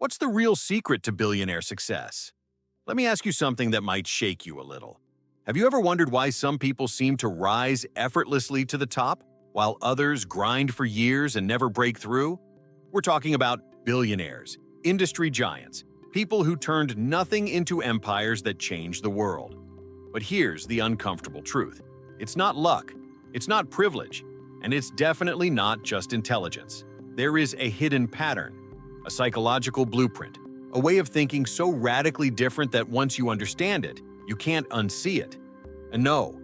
What's the real secret to billionaire success? Let me ask you something that might shake you a little. Have you ever wondered why some people seem to rise effortlessly to the top, while others grind for years and never break through? We're talking about billionaires, industry giants, people who turned nothing into empires that changed the world. But here's the uncomfortable truth. It's not luck, it's not privilege, and it's definitely not just intelligence. There is a hidden pattern, a psychological blueprint, a way of thinking so radically different that once you understand it, you can't unsee it. And no,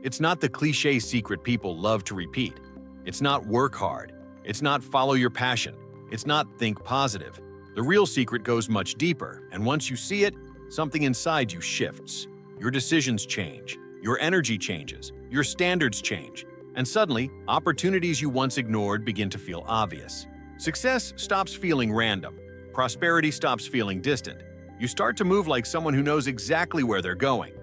it's not the cliché secret people love to repeat. It's not work hard. It's not follow your passion. It's not think positive. The real secret goes much deeper, and once you see it, something inside you shifts. Your decisions change, your energy changes, your standards change, and suddenly, opportunities you once ignored begin to feel obvious. Success stops feeling random. Prosperity stops feeling distant. You start to move like someone who knows exactly where they're going.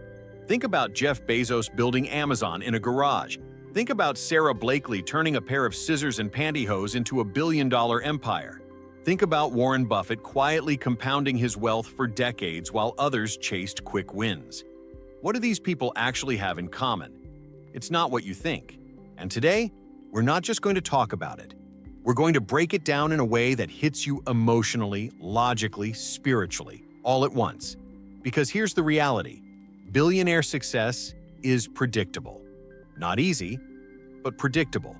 Think about Jeff Bezos building Amazon in a garage. Think about Sara Blakely turning a pair of scissors and pantyhose into a billion-dollar empire. Think about Warren Buffett quietly compounding his wealth for decades while others chased quick wins. What do these people actually have in common? It's not what you think. And today, we're not just going to talk about it. We're going to break it down in a way that hits you emotionally, logically, spiritually, all at once. Because here's the reality. Billionaire success is predictable. Not easy, but predictable.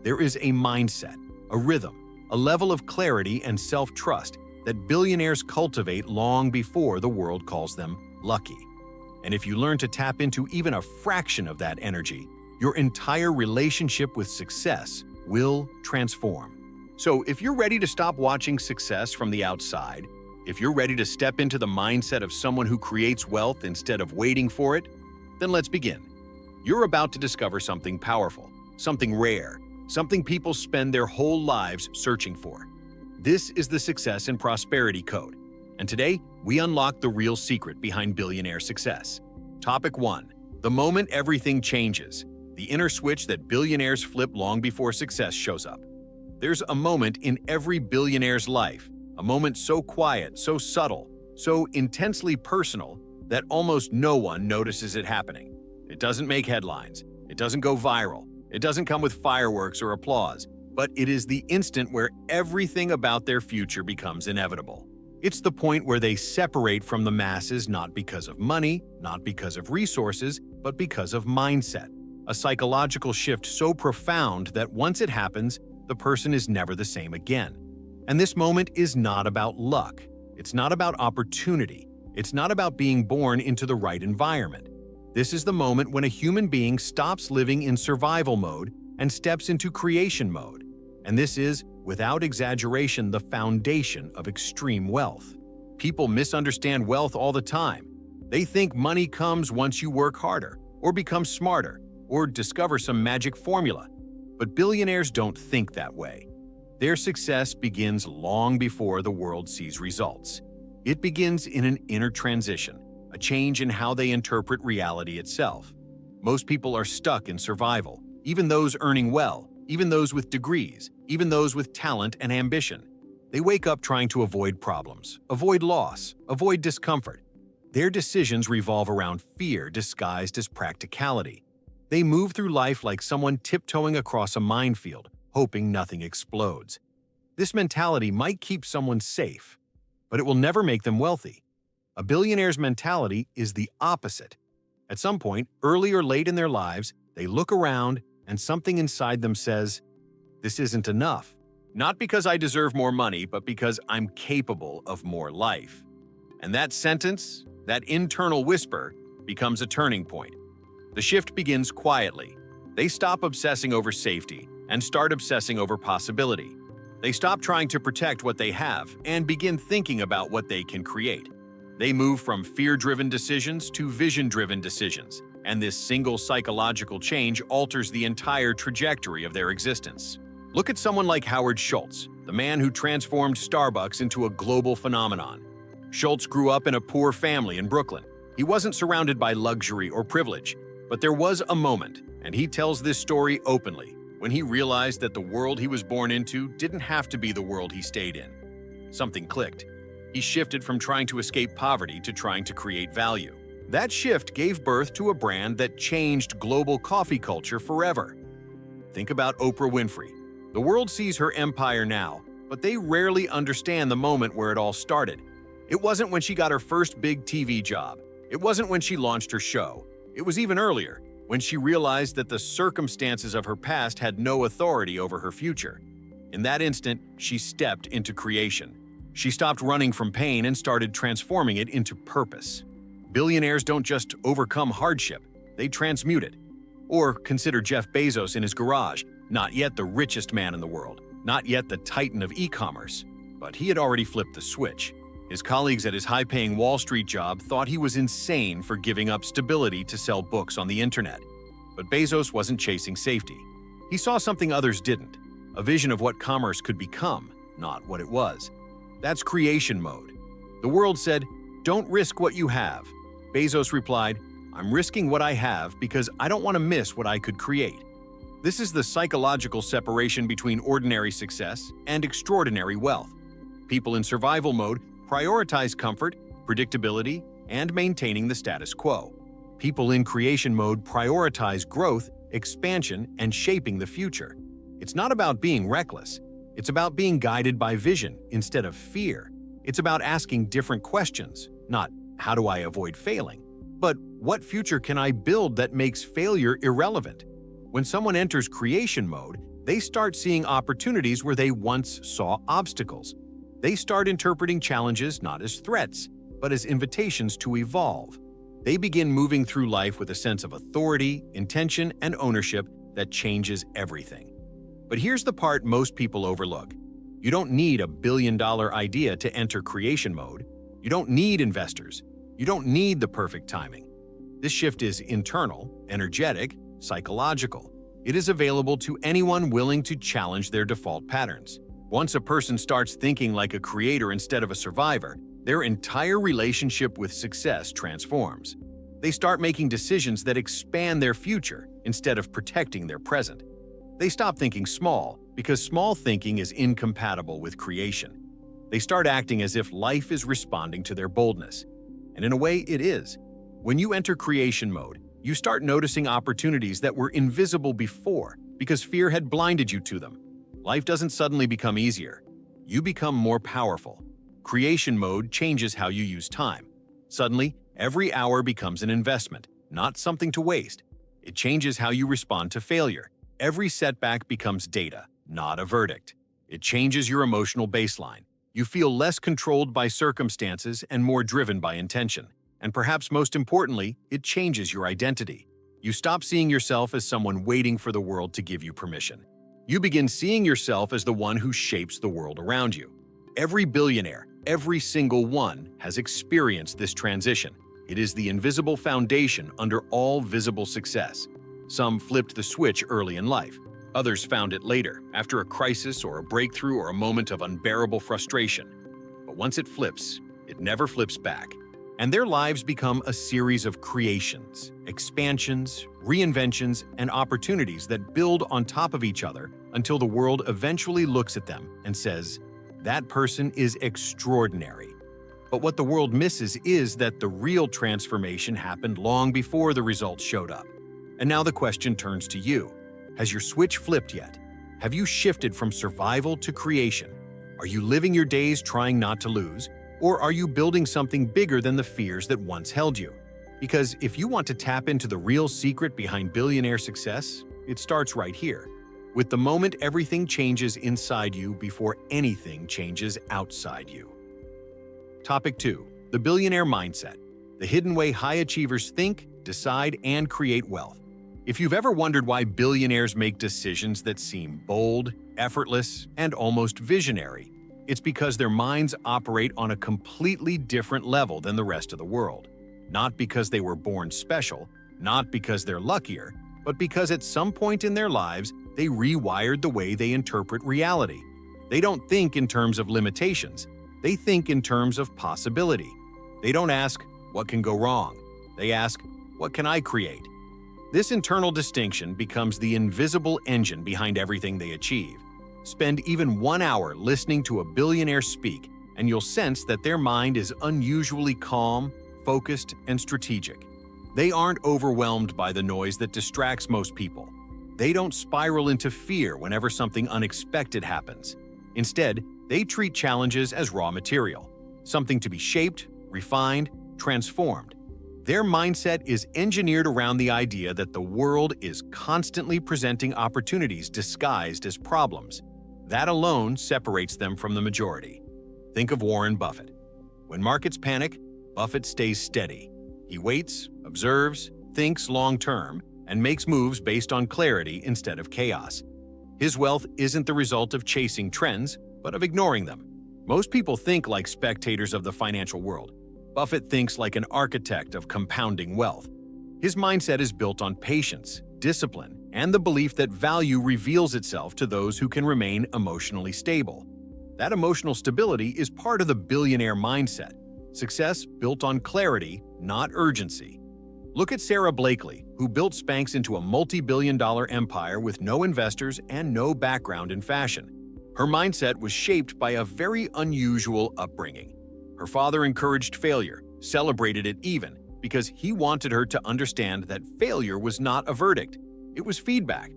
There is a mindset, a rhythm, a level of clarity and self-trust that billionaires cultivate long before the world calls them lucky. And if you learn to tap into even a fraction of that energy, your entire relationship with success will transform. So if you're ready to stop watching success from the outside, if you're ready to step into the mindset of someone who creates wealth instead of waiting for it, then let's begin. You're about to discover something powerful, something rare, something people spend their whole lives searching for. This is the Success and Prosperity Code. And today, we unlock the real secret behind billionaire success. Topic 1. The moment everything changes. The inner switch that billionaires flip long before success shows up. There's a moment in every billionaire's life, a moment so quiet, so subtle, so intensely personal that almost no one notices it happening. It doesn't make headlines, it doesn't go viral, it doesn't come with fireworks or applause, but it is the instant where everything about their future becomes inevitable. It's the point where they separate from the masses not because of money, not because of resources, but because of mindset. A psychological shift so profound that once it happens, the person is never the same again. And this moment is not about luck. It's not about opportunity. It's not about being born into the right environment. This is the moment when a human being stops living in survival mode and steps into creation mode. And this is, without exaggeration, the foundation of extreme wealth. People misunderstand wealth all the time. They think money comes once you work harder, or become smarter, or discover some magic formula. But billionaires don't think that way. Their success begins long before the world sees results. It begins in an inner transition, a change in how they interpret reality itself. Most people are stuck in survival, even those earning well, even those with degrees, even those with talent and ambition. They wake up trying to avoid problems, avoid loss, avoid discomfort. Their decisions revolve around fear disguised as practicality. They move through life like someone tiptoeing across a minefield, hoping nothing explodes. This mentality might keep someone safe, but it will never make them wealthy. A billionaire's mentality is the opposite. At some point, early or late in their lives, they look around and something inside them says, "This isn't enough. Not because I deserve more money, but because I'm capable of more life." And that sentence, that internal whisper, becomes a turning point. The shift begins quietly. They stop obsessing over safety and start obsessing over possibility. They stop trying to protect what they have and begin thinking about what they can create. They move from fear-driven decisions to vision-driven decisions, and this single psychological change alters the entire trajectory of their existence. Look at someone like Howard Schultz, the man who transformed Starbucks into a global phenomenon. Schultz grew up in a poor family in Brooklyn. He wasn't surrounded by luxury or privilege, but there was a moment, and he tells this story openly, when he realized that the world he was born into didn't have to be the world he stayed in. Something clicked. He shifted from trying to escape poverty to trying to create value. That shift gave birth to a brand that changed global coffee culture forever. Think about Oprah Winfrey. The world sees her empire now, but they rarely understand the moment where it all started. It wasn't when she got her first big TV job. It wasn't when she launched her show. It was even earlier, when she realized that the circumstances of her past had no authority over her future. In that instant, she stepped into creation. She stopped running from pain and started transforming it into purpose. Billionaires don't just overcome hardship, they transmute it. Or consider Jeff Bezos in his garage, not yet the richest man in the world, not yet the titan of e-commerce, but he had already flipped the switch. His colleagues at his high-paying Wall Street job thought he was insane for giving up stability to sell books on the internet. But Bezos wasn't chasing safety. He saw something others didn't, a vision of what commerce could become, not what it was. That's creation mode. The world said, "Don't risk what you have." Bezos replied, "I'm risking what I have because I don't want to miss what I could create." This is the psychological separation between ordinary success and extraordinary wealth. People in survival mode prioritize comfort, predictability, and maintaining the status quo. People in creation mode prioritize growth, expansion, and shaping the future. It's not about being reckless. It's about being guided by vision instead of fear. It's about asking different questions, not "how do I avoid failing?" but "what future can I build that makes failure irrelevant?" When someone enters creation mode, they start seeing opportunities where they once saw obstacles. They start interpreting challenges not as threats, but as invitations to evolve. They begin moving through life with a sense of authority, intention, and ownership that changes everything. But here's the part most people overlook. You don't need a billion-dollar idea to enter creation mode. You don't need investors. You don't need the perfect timing. This shift is internal, energetic, psychological. It is available to anyone willing to challenge their default patterns. Once a person starts thinking like a creator instead of a survivor, their entire relationship with success transforms. They start making decisions that expand their future instead of protecting their present. They stop thinking small because small thinking is incompatible with creation. They start acting as if life is responding to their boldness. And in a way, it is. When you enter creation mode, you start noticing opportunities that were invisible before because fear had blinded you to them. Life doesn't suddenly become easier. You become more powerful. Creation mode changes how you use time. Suddenly, every hour becomes an investment, not something to waste. It changes how you respond to failure. Every setback becomes data, not a verdict. It changes your emotional baseline. You feel less controlled by circumstances and more driven by intention. And perhaps most importantly, it changes your identity. You stop seeing yourself as someone waiting for the world to give you permission. You begin seeing yourself as the one who shapes the world around you. Every billionaire, every single one, has experienced this transition. It is the invisible foundation under all visible success. Some flipped the switch early in life. Others found it later, after a crisis or a breakthrough or a moment of unbearable frustration. But once it flips, it never flips back. And their lives become a series of creations, expansions, reinventions, and opportunities that build on top of each other until the world eventually looks at them and says, "That person is extraordinary." But what the world misses is that the real transformation happened long before the results showed up. And now the question turns to you. Has your switch flipped yet? Have you shifted from survival to creation? Are you living your days trying not to lose? Or are you building something bigger than the fears that once held you? Because if you want to tap into the real secret behind billionaire success, it starts right here, with the moment everything changes inside you before anything changes outside you. Topic 2. The Billionaire Mindset. The hidden way high achievers think, decide, and create wealth. If you've ever wondered why billionaires make decisions that seem bold, effortless, and almost visionary, it's because their minds operate on a completely different level than the rest of the world. Not because they were born special, not because they're luckier, but because at some point in their lives, they rewired the way they interpret reality. They don't think in terms of limitations. They think in terms of possibility. They don't ask, "What can go wrong?" They ask, "What can I create?" This internal distinction becomes the invisible engine behind everything they achieve. Spend even 1 hour listening to a billionaire speak, and you'll sense that their mind is unusually calm, focused, and strategic. They aren't overwhelmed by the noise that distracts most people. They don't spiral into fear whenever something unexpected happens. Instead, they treat challenges as raw material, something to be shaped, refined, transformed. Their mindset is engineered around the idea that the world is constantly presenting opportunities disguised as problems. That alone separates them from the majority. Think of Warren Buffett. When markets panic, Buffett stays steady. He waits, observes, thinks long-term, and makes moves based on clarity instead of chaos. His wealth isn't the result of chasing trends, but of ignoring them. Most people think like spectators of the financial world. Buffett thinks like an architect of compounding wealth. His mindset is built on patience, discipline, and the belief that value reveals itself to those who can remain emotionally stable. That emotional stability is part of the billionaire mindset. Success built on clarity, not urgency. Look at Sara Blakely, who built Spanx into a multi-billion-dollar empire with no investors and no background in fashion. Her mindset was shaped by a very unusual upbringing. Her father encouraged failure, celebrated it even, because he wanted her to understand that failure was not a verdict. It was feedback.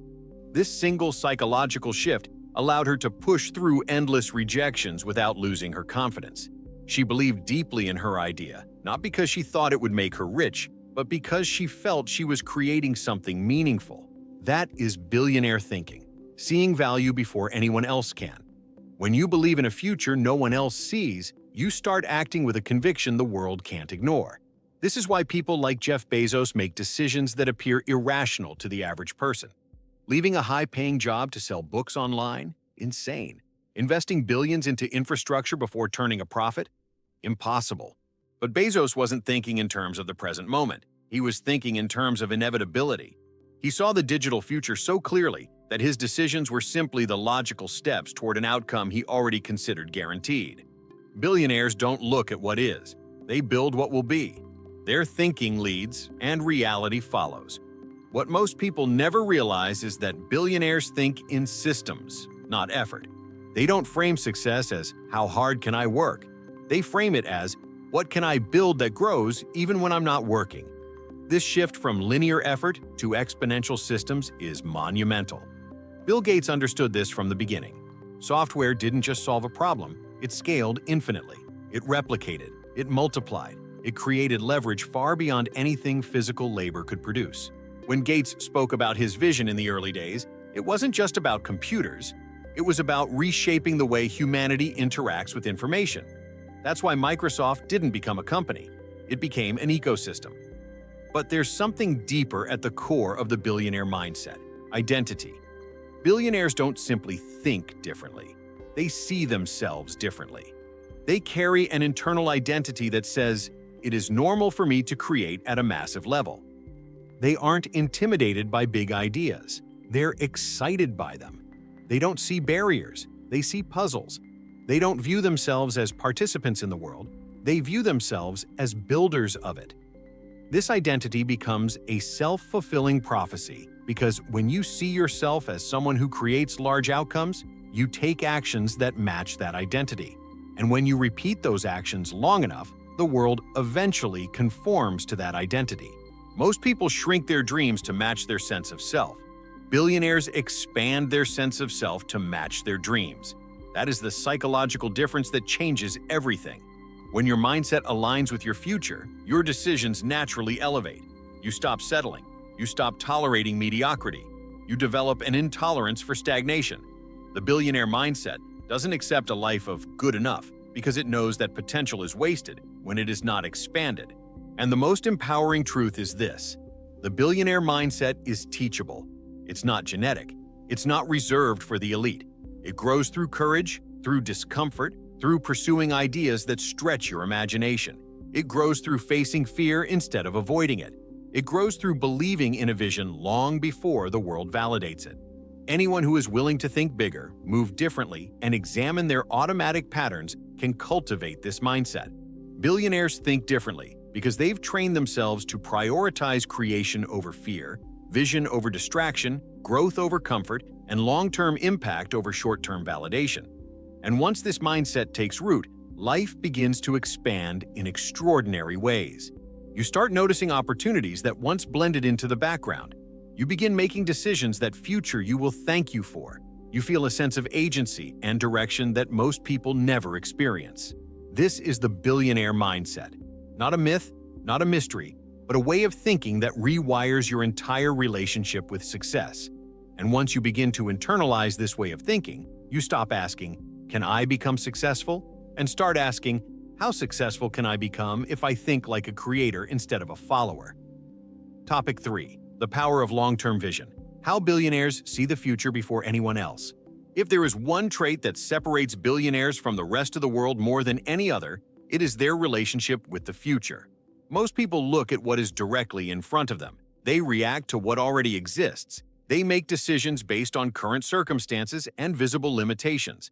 This single psychological shift allowed her to push through endless rejections without losing her confidence. She believed deeply in her idea, not because she thought it would make her rich, but because she felt she was creating something meaningful. That is billionaire thinking, seeing value before anyone else can. When you believe in a future no one else sees, you start acting with a conviction the world can't ignore. This is why people like Jeff Bezos make decisions that appear irrational to the average person. Leaving a high-paying job to sell books online? Insane. Investing billions into infrastructure before turning a profit? Impossible. But Bezos wasn't thinking in terms of the present moment. He was thinking in terms of inevitability. He saw the digital future so clearly that his decisions were simply the logical steps toward an outcome he already considered guaranteed. Billionaires don't look at what is. They build what will be. Their thinking leads, and reality follows. What most people never realize is that billionaires think in systems, not effort. They don't frame success as, how hard can I work? They frame it as, what can I build that grows even when I'm not working? This shift from linear effort to exponential systems is monumental. Bill Gates understood this from the beginning. Software didn't just solve a problem, it scaled infinitely. It replicated, it multiplied, it created leverage far beyond anything physical labor could produce. When Gates spoke about his vision in the early days, it wasn't just about computers. It was about reshaping the way humanity interacts with information. That's why Microsoft didn't become a company. It became an ecosystem. But there's something deeper at the core of the billionaire mindset: identity. Billionaires don't simply think differently. They see themselves differently. They carry an internal identity that says, it is normal for me to create at a massive level. They aren't intimidated by big ideas. They're excited by them. They don't see barriers. They see puzzles. They don't view themselves as participants in the world. They view themselves as builders of it. This identity becomes a self-fulfilling prophecy because when you see yourself as someone who creates large outcomes, you take actions that match that identity. And when you repeat those actions long enough, the world eventually conforms to that identity. Most people shrink their dreams to match their sense of self. Billionaires expand their sense of self to match their dreams. That is the psychological difference that changes everything. When your mindset aligns with your future, your decisions naturally elevate. You stop settling. You stop tolerating mediocrity. You develop an intolerance for stagnation. The billionaire mindset doesn't accept a life of good enough because it knows that potential is wasted when it is not expanded. And the most empowering truth is this: the billionaire mindset is teachable. It's not genetic. It's not reserved for the elite. It grows through courage, through discomfort, through pursuing ideas that stretch your imagination. It grows through facing fear instead of avoiding it. It grows through believing in a vision long before the world validates it. Anyone who is willing to think bigger, move differently, and examine their automatic patterns can cultivate this mindset. Billionaires think differently because they've trained themselves to prioritize creation over fear, vision over distraction, growth over comfort, and long-term impact over short-term validation. And once this mindset takes root, life begins to expand in extraordinary ways. You start noticing opportunities that once blended into the background. You begin making decisions that future you will thank you for. You feel a sense of agency and direction that most people never experience. This is the billionaire mindset. Not a myth, not a mystery, but a way of thinking that rewires your entire relationship with success. And once you begin to internalize this way of thinking, you stop asking, "Can I become successful?" and start asking, "How successful can I become if I think like a creator instead of a follower?" Topic 3. The power of long-term vision. How billionaires see the future before anyone else. If there is one trait that separates billionaires from the rest of the world more than any other, it is their relationship with the future. Most people look at what is directly in front of them. They react to what already exists. They make decisions based on current circumstances and visible limitations.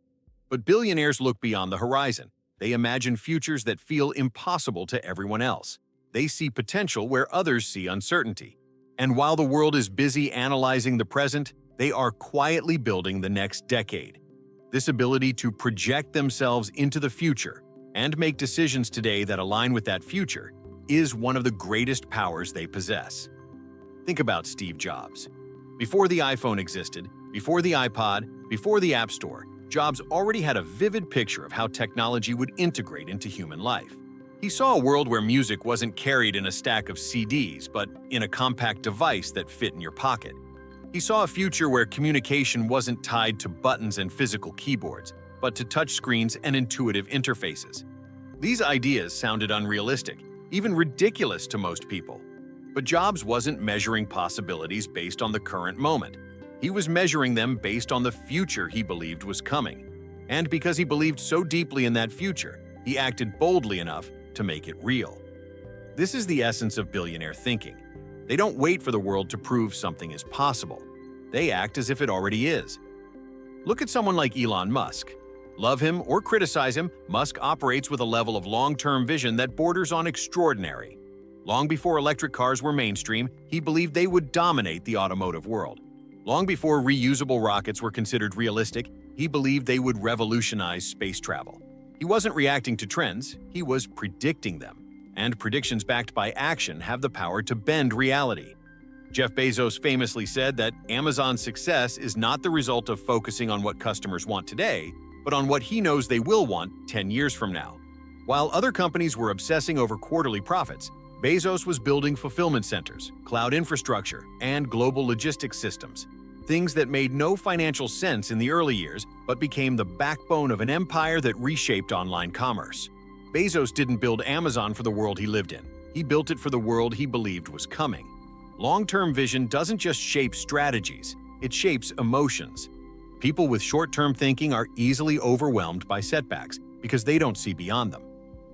But billionaires look beyond the horizon. They imagine futures that feel impossible to everyone else. They see potential where others see uncertainty. And while the world is busy analyzing the present, they are quietly building the next decade. This ability to project themselves into the future and make decisions today that align with that future is one of the greatest powers they possess. Think about Steve Jobs. Before the iPhone existed, before the iPod, before the App Store, Jobs already had a vivid picture of how technology would integrate into human life. He saw a world where music wasn't carried in a stack of CDs, but in a compact device that fit in your pocket. He saw a future where communication wasn't tied to buttons and physical keyboards, but to touchscreens and intuitive interfaces. These ideas sounded unrealistic, even ridiculous to most people. But Jobs wasn't measuring possibilities based on the current moment. He was measuring them based on the future he believed was coming. And because he believed so deeply in that future, he acted boldly enough to make it real. This is the essence of billionaire thinking. They don't wait for the world to prove something is possible. They act as if it already is. Look at someone like Elon Musk. Love him or criticize him, Musk operates with a level of long-term vision that borders on extraordinary. Long before electric cars were mainstream, he believed they would dominate the automotive world. Long before reusable rockets were considered realistic, he believed they would revolutionize space travel. He wasn't reacting to trends, he was predicting them. And predictions backed by action have the power to bend reality. Jeff Bezos famously said that Amazon's success is not the result of focusing on what customers want today, but on what he knows they will want 10 years from now. While other companies were obsessing over quarterly profits, Bezos was building fulfillment centers, cloud infrastructure, and global logistics systems. Things that made no financial sense in the early years, but became the backbone of an empire that reshaped online commerce. Bezos didn't build Amazon for the world he lived in. He built it for the world he believed was coming. Long-term vision doesn't just shape strategies, it shapes emotions. People with short-term thinking are easily overwhelmed by setbacks because they don't see beyond them.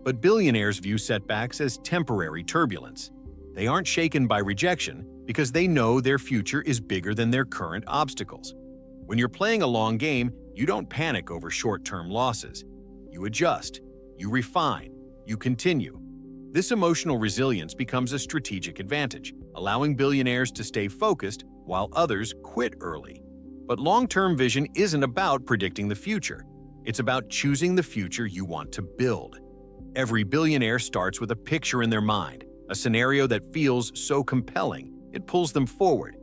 But billionaires view setbacks as temporary turbulence. They aren't shaken by rejection because they know their future is bigger than their current obstacles. When you're playing a long game, you don't panic over short-term losses. You adjust, you refine, you continue. This emotional resilience becomes a strategic advantage, allowing billionaires to stay focused while others quit early. But long-term vision isn't about predicting the future. It's about choosing the future you want to build. Every billionaire starts with a picture in their mind, a scenario that feels so compelling, it pulls them forward.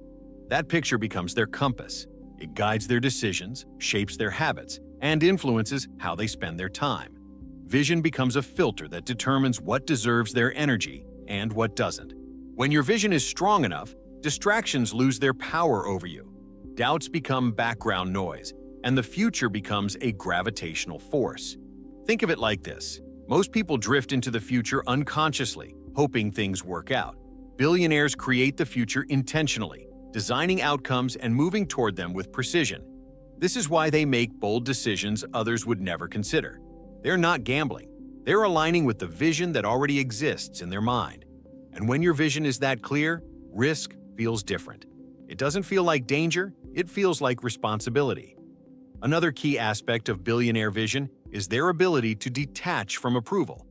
That picture becomes their compass. It guides their decisions, shapes their habits, and influences how they spend their time. Vision becomes a filter that determines what deserves their energy and what doesn't. When your vision is strong enough, distractions lose their power over you. Doubts become background noise, and the future becomes a gravitational force. Think of it like this. Most people drift into the future unconsciously, hoping things work out. Billionaires create the future intentionally, designing outcomes and moving toward them with precision. This is why they make bold decisions others would never consider. They're not gambling. They're aligning with the vision that already exists in their mind. And when your vision is that clear, risk feels different. It doesn't feel like danger, it feels like responsibility. Another key aspect of billionaire vision is their ability to detach from approval.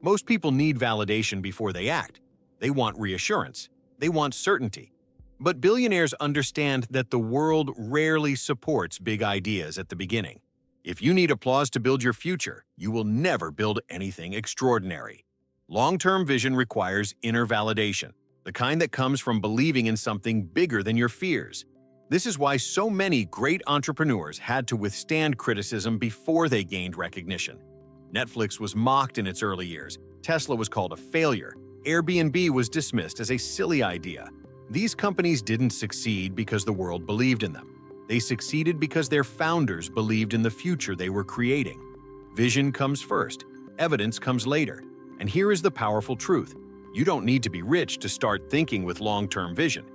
Most people need validation before they act. They want reassurance. They want certainty. But billionaires understand that the world rarely supports big ideas at the beginning. If you need applause to build your future, you will never build anything extraordinary. Long-term vision requires inner validation, the kind that comes from believing in something bigger than your fears. This is why so many great entrepreneurs had to withstand criticism before they gained recognition. Netflix was mocked in its early years, Tesla was called a failure, Airbnb was dismissed as a silly idea. These companies didn't succeed because the world believed in them. They succeeded because their founders believed in the future they were creating. Vision comes first, evidence comes later. And here is the powerful truth. You don't need to be rich to start thinking with long-term vision.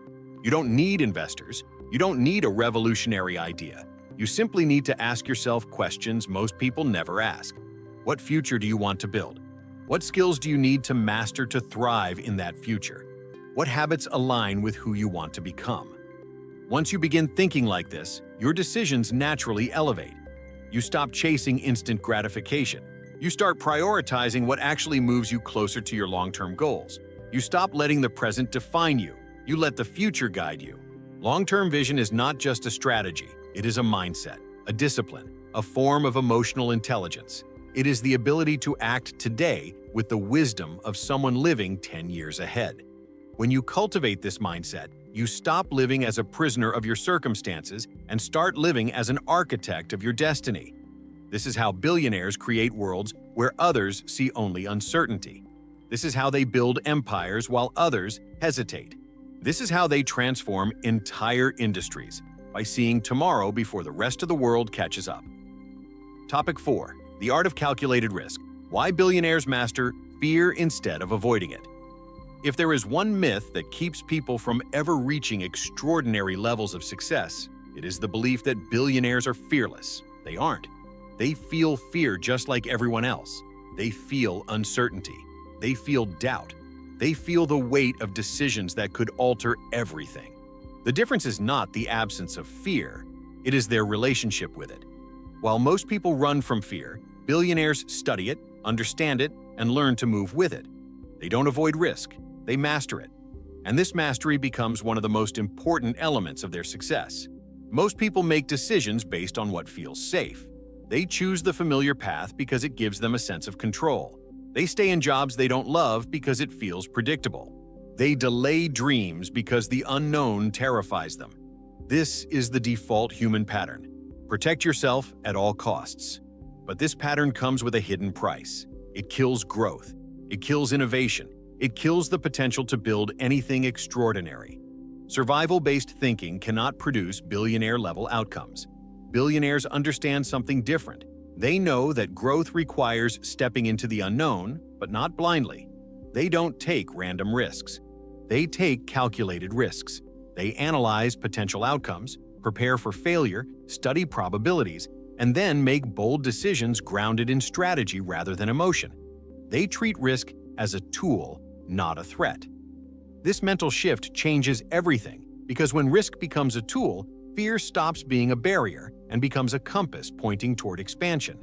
You don't need investors. You don't need a revolutionary idea. You simply need to ask yourself questions most people never ask. What future do you want to build? What skills do you need to master to thrive in that future? What habits align with who you want to become? Once you begin thinking like this, your decisions naturally elevate. You stop chasing instant gratification. You start prioritizing what actually moves you closer to your long-term goals. You stop letting the present define you. You let the future guide you. Long-term vision is not just a strategy. It is a mindset, a discipline, a form of emotional intelligence. It is the ability to act today with the wisdom of someone living 10 years ahead. When you cultivate this mindset, you stop living as a prisoner of your circumstances and start living as an architect of your destiny. This is how billionaires create worlds where others see only uncertainty. This is how they build empires while others hesitate. This is how they transform entire industries, by seeing tomorrow before the rest of the world catches up. Topic 4. The Art of Calculated Risk. Why billionaires master fear instead of avoiding it. If there is one myth that keeps people from ever reaching extraordinary levels of success, it is the belief that billionaires are fearless. They aren't. They feel fear just like everyone else. They feel uncertainty. They feel doubt. They feel the weight of decisions that could alter everything. The difference is not the absence of fear, it is their relationship with it. While most people run from fear, billionaires study it, understand it, and learn to move with it. They don't avoid risk, they master it. And this mastery becomes one of the most important elements of their success. Most people make decisions based on what feels safe. They choose the familiar path because it gives them a sense of control. They stay in jobs they don't love because it feels predictable. They delay dreams because the unknown terrifies them. This is the default human pattern. Protect yourself at all costs. But this pattern comes with a hidden price. It kills growth. It kills innovation. It kills the potential to build anything extraordinary. Survival-based thinking cannot produce billionaire-level outcomes. Billionaires understand something different. They know that growth requires stepping into the unknown, but not blindly. They don't take random risks. They take calculated risks. They analyze potential outcomes, prepare for failure, study probabilities, and then make bold decisions grounded in strategy rather than emotion. They treat risk as a tool, not a threat. This mental shift changes everything, because when risk becomes a tool, fear stops being a barrier and becomes a compass pointing toward expansion.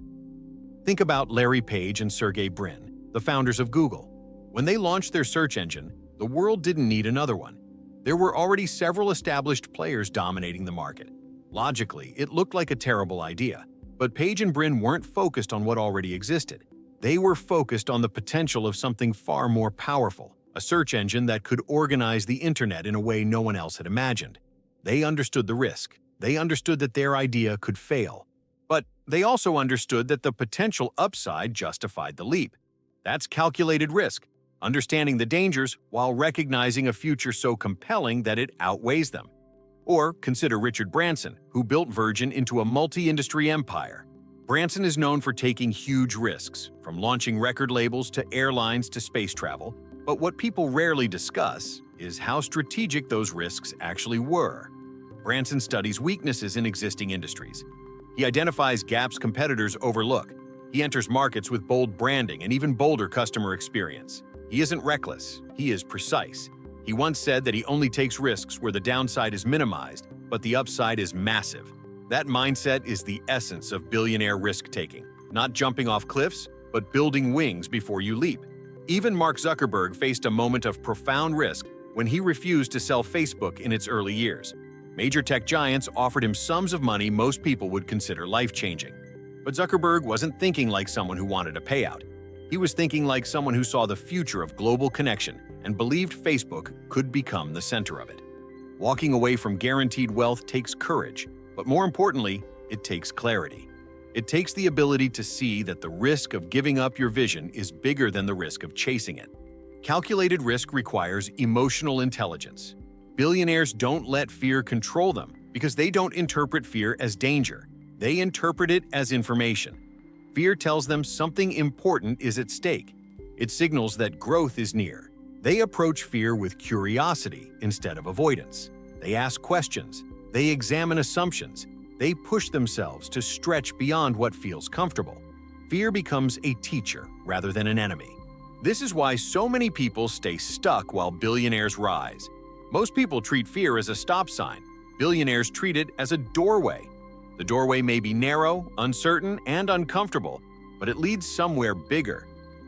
Think about Larry Page and Sergey Brin, the founders of Google. When they launched their search engine, the world didn't need another one. There were already several established players dominating the market. Logically, it looked like a terrible idea, but Page and Brin weren't focused on what already existed. They were focused on the potential of something far more powerful, a search engine that could organize the internet in a way no one else had imagined. They understood the risk. They understood that their idea could fail. But they also understood that the potential upside justified the leap. That's calculated risk, understanding the dangers while recognizing a future so compelling that it outweighs them. Or consider Richard Branson, who built Virgin into a multi-industry empire. Branson is known for taking huge risks, from launching record labels to airlines to space travel, but what people rarely discuss is how strategic those risks actually were. Branson studies weaknesses in existing industries. He identifies gaps competitors overlook. He enters markets with bold branding and even bolder customer experience. He isn't reckless, he is precise. He once said that he only takes risks where the downside is minimized, but the upside is massive. That mindset is the essence of billionaire risk-taking. Not jumping off cliffs, but building wings before you leap. Even Mark Zuckerberg faced a moment of profound risk when he refused to sell Facebook in its early years. Major tech giants offered him sums of money most people would consider life-changing. But Zuckerberg wasn't thinking like someone who wanted a payout. He was thinking like someone who saw the future of global connection and believed Facebook could become the center of it. Walking away from guaranteed wealth takes courage, but more importantly, it takes clarity. It takes the ability to see that the risk of giving up your vision is bigger than the risk of chasing it. Calculated risk requires emotional intelligence. Billionaires don't let fear control them because they don't interpret fear as danger. They interpret it as information. Fear tells them something important is at stake. It signals that growth is near. They approach fear with curiosity instead of avoidance. They ask questions. They examine assumptions. They push themselves to stretch beyond what feels comfortable. Fear becomes a teacher rather than an enemy. This is why so many people stay stuck while billionaires rise. Most people treat fear as a stop sign. Billionaires treat it as a doorway. The doorway may be narrow, uncertain, and uncomfortable, but it leads somewhere bigger.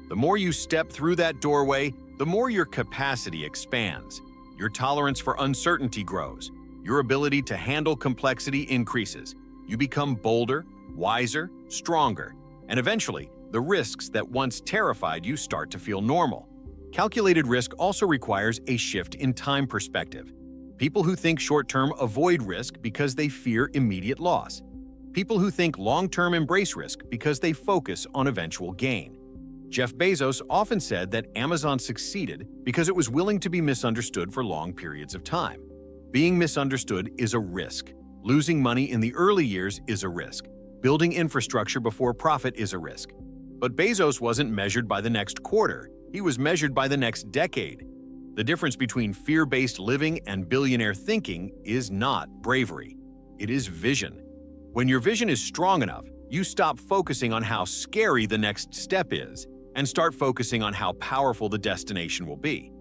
The more you step through that doorway, the more your capacity expands. Your tolerance for uncertainty grows. Your ability to handle complexity increases. You become bolder, wiser, stronger, and eventually, the risks that once terrified you start to feel normal. Calculated risk also requires a shift in time perspective. People who think short-term avoid risk because they fear immediate loss. People who think long-term embrace risk because they focus on eventual gain. Jeff Bezos often said that Amazon succeeded because it was willing to be misunderstood for long periods of time. Being misunderstood is a risk. Losing money in the early years is a risk. Building infrastructure before profit is a risk. But Bezos wasn't measured by the next quarter. He was measured by the next decade. The difference between fear-based living and billionaire thinking is not bravery. It is vision. When your vision is strong enough, you stop focusing on how scary the next step is and start focusing on how powerful the destination will be.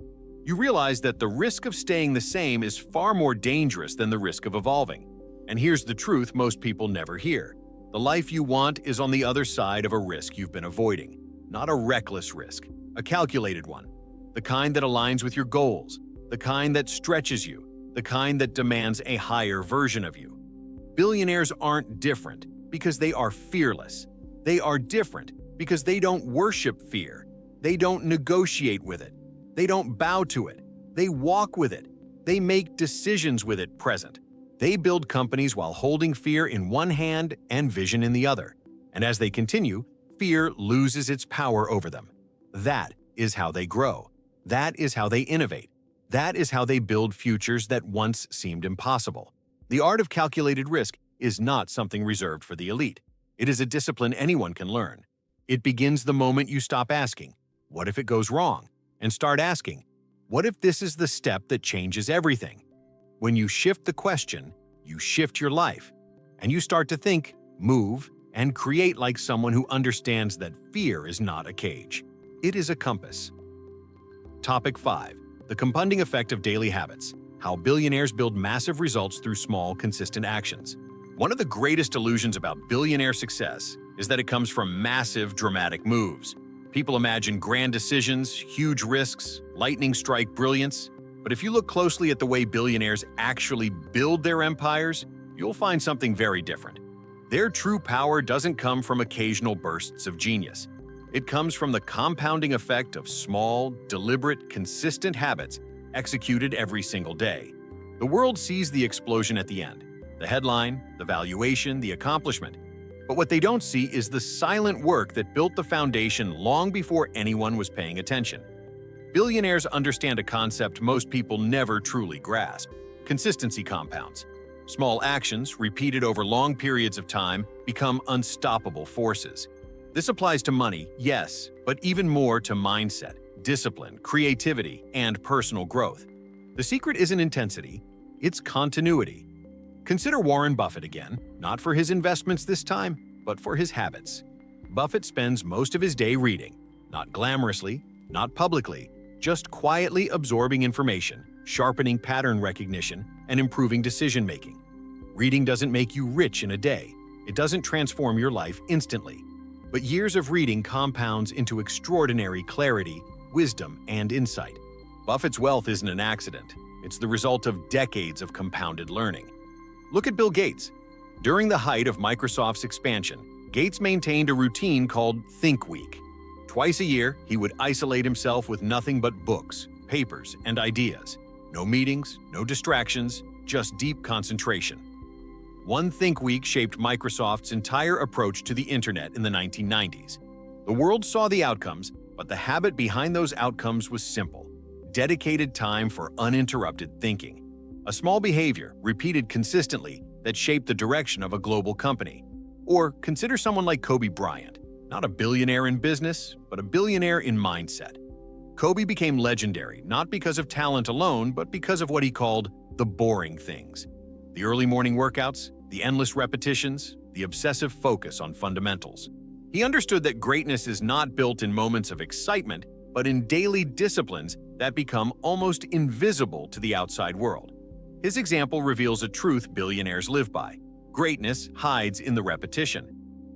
You realize that the risk of staying the same is far more dangerous than the risk of evolving. And here's the truth most people never hear. The life you want is on the other side of a risk you've been avoiding. Not a reckless risk, a calculated one. The kind that aligns with your goals, the kind that stretches you, the kind that demands a higher version of you. Billionaires aren't different because they are fearless. They are different because they don't worship fear. They don't negotiate with it. They don't bow to it. They walk with it. They make decisions with it present. They build companies while holding fear in one hand and vision in the other. And as they continue, fear loses its power over them. That is how they grow. That is how they innovate. That is how they build futures that once seemed impossible. The art of calculated risk is not something reserved for the elite. It is a discipline anyone can learn. It begins the moment you stop asking, "What if it goes wrong?" and start asking, "What if this is the step that changes everything?" When you shift the question, you shift your life, and you start to think, move, and create like someone who understands that fear is not a cage. It is a compass. Topic 5. The compounding effect of daily habits. How billionaires build massive results through small, consistent actions. One of the greatest illusions about billionaire success is that it comes from massive, dramatic moves. People imagine grand decisions, huge risks, lightning strike brilliance. But if you look closely at the way billionaires actually build their empires, you'll find something very different. Their true power doesn't come from occasional bursts of genius. It comes from the compounding effect of small, deliberate, consistent habits executed every single day. The world sees the explosion at the end, the headline, the valuation, the accomplishment. But what they don't see is the silent work that built the foundation long before anyone was paying attention. Billionaires understand a concept most people never truly grasp. Consistency compounds. Small actions, repeated over long periods of time, become unstoppable forces. This applies to money, yes, but even more to mindset, discipline, creativity, and personal growth. The secret isn't intensity, it's continuity. Consider Warren Buffett again, not for his investments this time, but for his habits. Buffett spends most of his day reading, not glamorously, not publicly, just quietly absorbing information, sharpening pattern recognition, and improving decision-making. Reading doesn't make you rich in a day. It doesn't transform your life instantly. But years of reading compounds into extraordinary clarity, wisdom, and insight. Buffett's wealth isn't an accident. It's the result of decades of compounded learning. Look at Bill Gates. During the height of Microsoft's expansion, Gates maintained a routine called Think Week. Twice a year, he would isolate himself with nothing but books, papers, and ideas. No meetings, no distractions, just deep concentration. One Think Week shaped Microsoft's entire approach to the internet in the 1990s. The world saw the outcomes, but the habit behind those outcomes was simple: dedicated time for uninterrupted thinking. A small behavior, repeated consistently, that shaped the direction of a global company. Or consider someone like Kobe Bryant, not a billionaire in business, but a billionaire in mindset. Kobe became legendary not because of talent alone, but because of what he called the boring things. The early morning workouts, the endless repetitions, the obsessive focus on fundamentals. He understood that greatness is not built in moments of excitement, but in daily disciplines that become almost invisible to the outside world. His example reveals a truth billionaires live by: greatness hides in the repetition.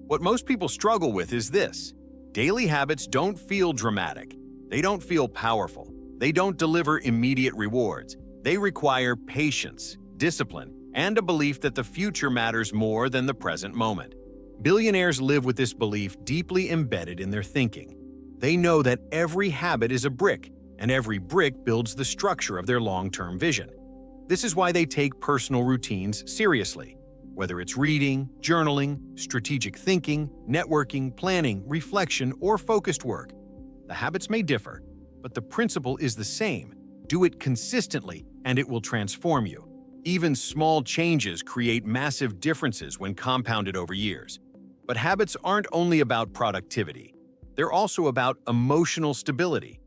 What most people struggle with is this: daily habits don't feel dramatic. They don't feel powerful. They don't deliver immediate rewards. They require patience, discipline, and a belief that the future matters more than the present moment. Billionaires live with this belief deeply embedded in their thinking. They know that every habit is a brick, and every brick builds the structure of their long-term vision. This is why they take personal routines seriously. Whether it's reading, journaling, strategic thinking, networking, planning, reflection, or focused work, the habits may differ, but the principle is the same. Do it consistently, and it will transform you. Even small changes create massive differences when compounded over years. But habits aren't only about productivity. They're also about emotional stability.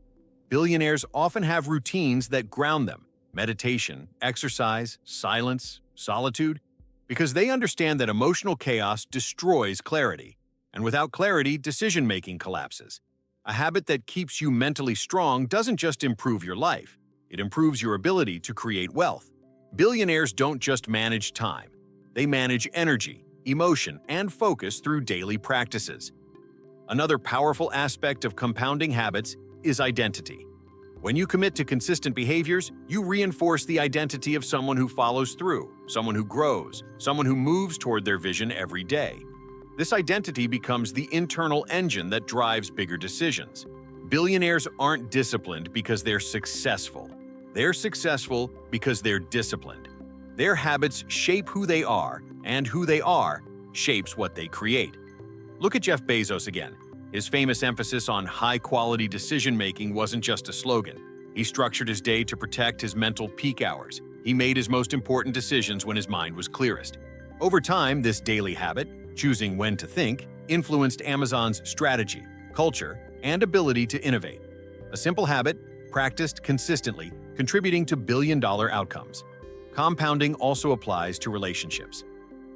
Billionaires often have routines that ground them: meditation, exercise, silence, solitude, because they understand that emotional chaos destroys clarity, and without clarity, decision-making collapses. A habit that keeps you mentally strong doesn't just improve your life, it improves your ability to create wealth. Billionaires don't just manage time. They manage energy, emotion, and focus through daily practices. Another powerful aspect of compounding habits is identity. When you commit to consistent behaviors, you reinforce the identity of someone who follows through, someone who grows, someone who moves toward their vision every day. This identity becomes the internal engine that drives bigger decisions. Billionaires aren't disciplined because they're successful. They're successful because they're disciplined. Their habits shape who they are, and who they are shapes what they create. Look at Jeff Bezos again. His famous emphasis on high-quality decision-making wasn't just a slogan. He structured his day to protect his mental peak hours. He made his most important decisions when his mind was clearest. Over time, this daily habit, choosing when to think, influenced Amazon's strategy, culture, and ability to innovate. A simple habit, practiced consistently, contributing to billion-dollar outcomes. Compounding also applies to relationships.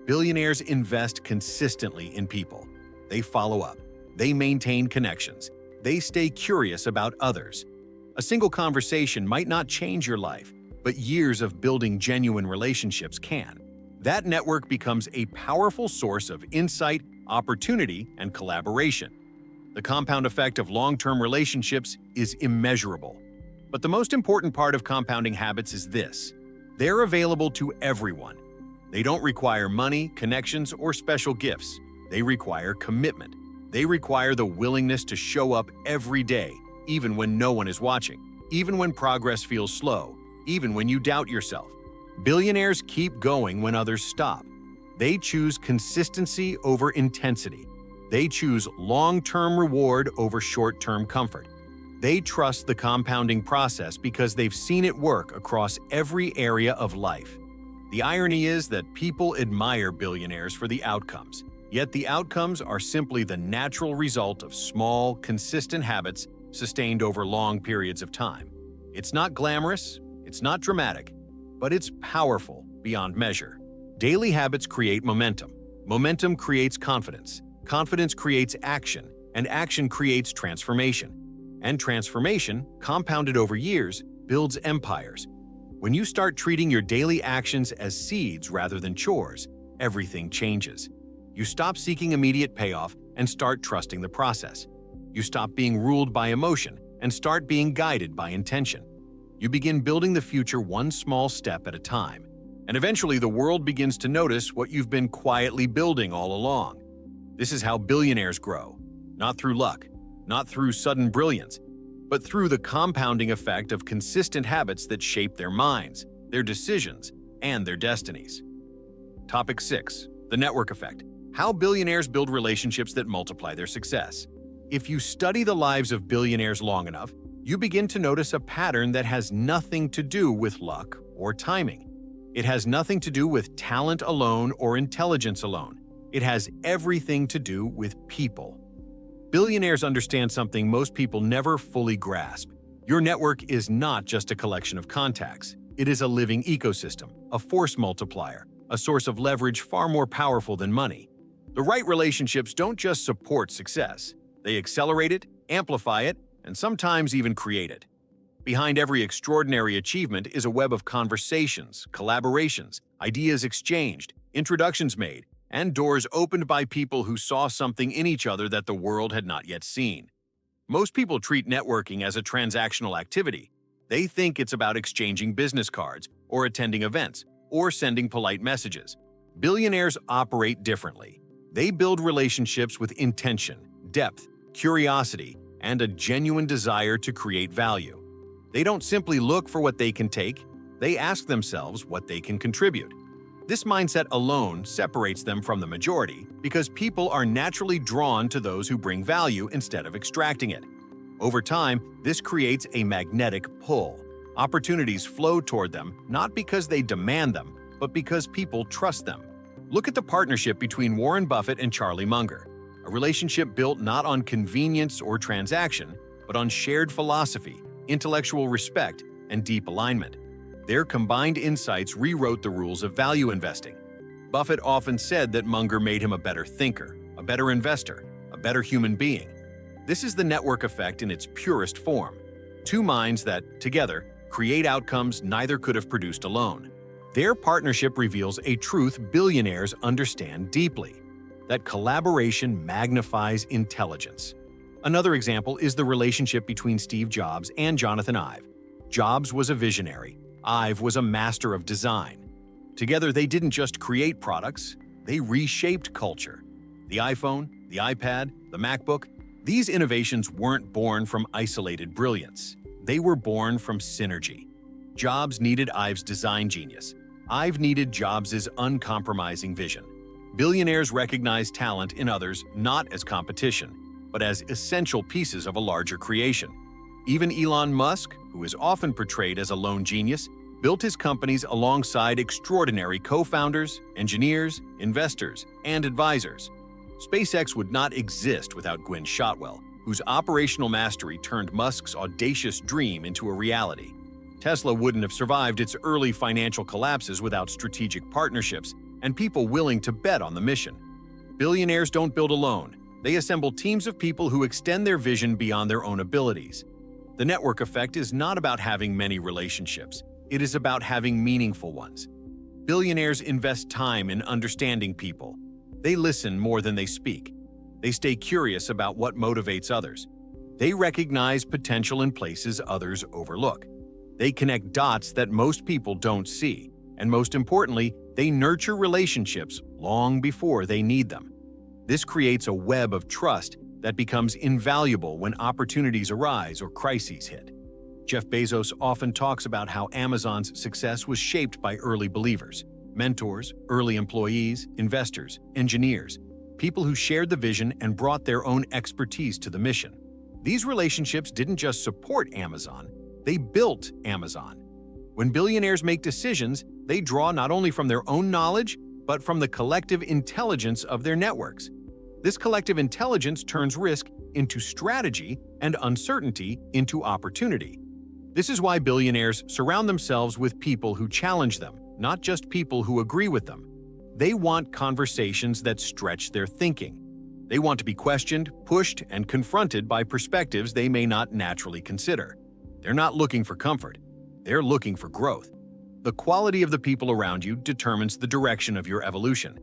Billionaires invest consistently in people. They follow up. They maintain connections. They stay curious about others. A single conversation might not change your life, but years of building genuine relationships can. That network becomes a powerful source of insight, opportunity, and collaboration. The compound effect of long-term relationships is immeasurable. But the most important part of compounding habits is this: they're available to everyone. They don't require money, connections, or special gifts. They require commitment. They require the willingness to show up every day, even when no one is watching, even when progress feels slow, even when you doubt yourself. Billionaires keep going when others stop. They choose consistency over intensity. They choose long-term reward over short-term comfort. They trust the compounding process because they've seen it work across every area of life. The irony is that people admire billionaires for the outcomes, yet the outcomes are simply the natural result of small, consistent habits sustained over long periods of time. It's not glamorous, it's not dramatic, but it's powerful beyond measure. Daily habits create momentum. Momentum creates confidence. Confidence creates action, and action creates transformation. And transformation, compounded over years, builds empires. When you start treating your daily actions as seeds rather than chores, everything changes. You stop seeking immediate payoff and start trusting the process. You stop being ruled by emotion and start being guided by intention. You begin building the future one small step at a time. And eventually the world begins to notice what you've been quietly building all along. This is how billionaires grow, not through luck, not through sudden brilliance, but through the compounding effect of consistent habits that shape their minds, their decisions, and their destinies. Topic 6. The network effect. How billionaires build relationships that multiply their success. If you study the lives of billionaires long enough, you begin to notice a pattern that has nothing to do with luck or timing. It has nothing to do with talent alone or intelligence alone. It has everything to do with people. Billionaires understand something most people never fully grasp. Your network is not just a collection of contacts. It is a living ecosystem, a force multiplier, a source of leverage far more powerful than money. The right relationships don't just support success. They accelerate it, amplify it, and sometimes even create it. Behind every extraordinary achievement is a web of conversations, collaborations, ideas exchanged, introductions made, and doors opened by people who saw something in each other that the world had not yet seen. Most people treat networking as a transactional activity. They think it's about exchanging business cards, or attending events, or sending polite messages. Billionaires operate differently. They build relationships with intention, depth, curiosity, and a genuine desire to create value. They don't simply look for what they can take, they ask themselves what they can contribute. This mindset alone separates them from the majority because people are naturally drawn to those who bring value instead of extracting it. Over time, this creates a magnetic pull. Opportunities flow toward them not because they demand them, but because people trust them. Look at the partnership between Warren Buffett and Charlie Munger, a relationship built not on convenience or transaction, but on shared philosophy, intellectual respect, and deep alignment. Their combined insights rewrote the rules of value investing. Buffett often said that Munger made him a better thinker, a better investor, a better human being. This is the network effect in its purest form. Two minds that, together, create outcomes neither could have produced alone. Their partnership reveals a truth billionaires understand deeply: that collaboration magnifies intelligence. Another example is the relationship between Steve Jobs and Jonathan Ive. Jobs was a visionary. Ive was a master of design. Together, they didn't just create products, they reshaped culture. The iPhone, the iPad, the MacBook, these innovations weren't born from isolated brilliance. They were born from synergy. Jobs needed Ive's design genius. Ive needed Jobs' uncompromising vision. Billionaires recognize talent in others not as competition, but as essential pieces of a larger creation. Even Elon Musk, who is often portrayed as a lone genius, built his companies alongside extraordinary co-founders, engineers, investors, and advisors. SpaceX would not exist without Gwynne Shotwell, whose operational mastery turned Musk's audacious dream into a reality. Tesla wouldn't have survived its early financial collapses without strategic partnerships and people willing to bet on the mission. Billionaires don't build alone. They assemble teams of people who extend their vision beyond their own abilities. The network effect is not about having many relationships. It is about having meaningful ones. Billionaires invest time in understanding people. They listen more than they speak. They stay curious about what motivates others. They recognize potential in places others overlook. They connect dots that most people don't see. And most importantly, they nurture relationships long before they need them. This creates a web of trust that becomes invaluable when opportunities arise or crises hit. Jeff Bezos often talks about how Amazon's success was shaped by early believers, mentors, early employees, investors, engineers, people who shared the vision and brought their own expertise to the mission. These relationships didn't just support Amazon, they built Amazon. When billionaires make decisions, they draw not only from their own knowledge, but from the collective intelligence of their networks. This collective intelligence turns risk into strategy and uncertainty into opportunity. This is why billionaires surround themselves with people who challenge them, not just people who agree with them. They want conversations that stretch their thinking. They want to be questioned, pushed, and confronted by perspectives they may not naturally consider. They're not looking for comfort. They're looking for growth. The quality of the people around you determines the direction of your evolution.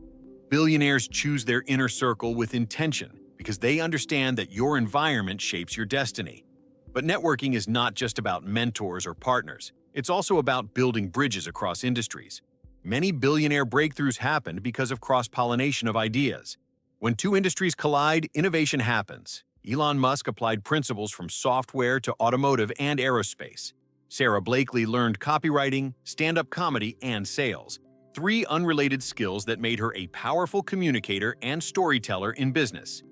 Billionaires choose their inner circle with intention because they understand that your environment shapes your destiny. But networking is not just about mentors or partners. It's also about building bridges across industries. Many billionaire breakthroughs happened because of cross-pollination of ideas. When two industries collide, innovation happens. Elon Musk applied principles from software to automotive and aerospace. Sara Blakely learned copywriting, stand-up comedy, and sales. Three unrelated skills that made her a powerful communicator and storyteller in business.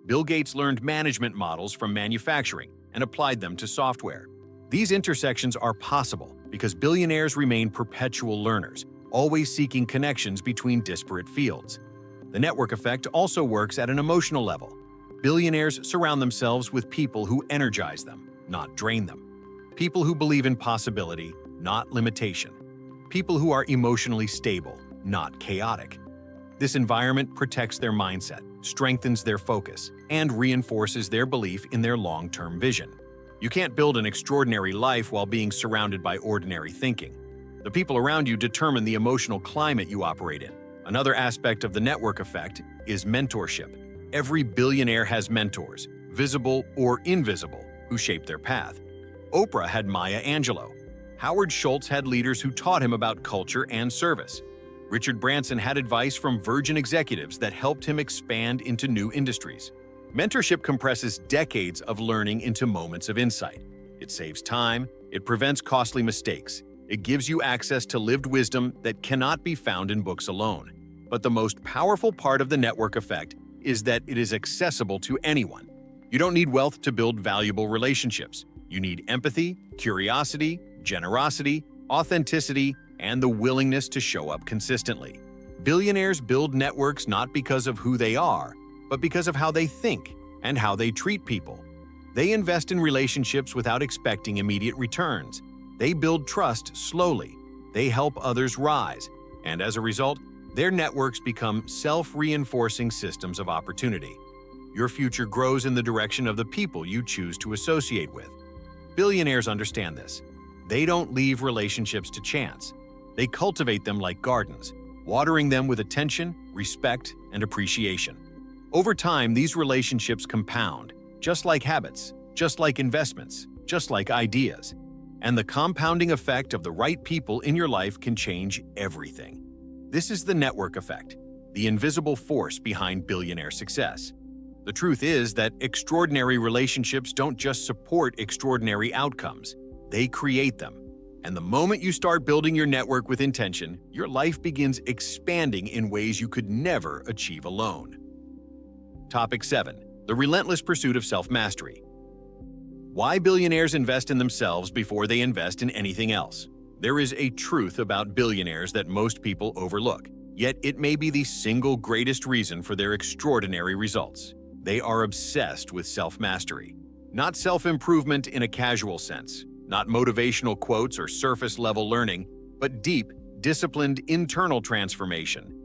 Bill Gates learned management models from manufacturing and applied them to software. These intersections are possible because billionaires remain perpetual learners, always seeking connections between disparate fields. The network effect also works at an emotional level. Billionaires surround themselves with people who energize them, not drain them. People who believe in possibility, not limitation. People who are emotionally stable, not chaotic. This environment protects their mindset, strengthens their focus, and reinforces their belief in their long-term vision. You can't build an extraordinary life while being surrounded by ordinary thinking. The people around you determine the emotional climate you operate in. Another aspect of the network effect is mentorship. Every billionaire has mentors, visible or invisible, who shape their path. Oprah had Maya Angelou. Howard Schultz had leaders who taught him about culture and service. Richard Branson had advice from Virgin executives that helped him expand into new industries. Mentorship compresses decades of learning into moments of insight. It saves time, it prevents costly mistakes, it gives you access to lived wisdom that cannot be found in books alone. But the most powerful part of the network effect is that it is accessible to anyone. You don't need wealth to build valuable relationships. You need empathy, curiosity, generosity, authenticity, and the willingness to show up consistently. Billionaires build networks not because of who they are, but because of how they think and how they treat people. They invest in relationships without expecting immediate returns. They build trust slowly. They help others rise. And as a result, their networks become self-reinforcing systems of opportunity. Your future grows in the direction of the people you choose to associate with. Billionaires understand this. They don't leave relationships to chance. They cultivate them like gardens, watering them with attention, respect, and appreciation. Over time, these relationships compound, just like habits, just like investments, just like ideas. And the compounding effect of the right people in your life can change everything. This is the network effect, the invisible force behind billionaire success. The truth is that extraordinary relationships don't just support extraordinary outcomes, they create them. And the moment you start building your network with intention, your life begins expanding in ways you could never achieve alone. Topic 7. The relentless pursuit of self-mastery. Why billionaires invest in themselves before they invest in anything else. There is a truth about billionaires that most people overlook, yet it may be the single greatest reason for their extraordinary results. They are obsessed with self-mastery. Not self-improvement in a casual sense, not motivational quotes or surface-level learning, but deep, disciplined internal transformation.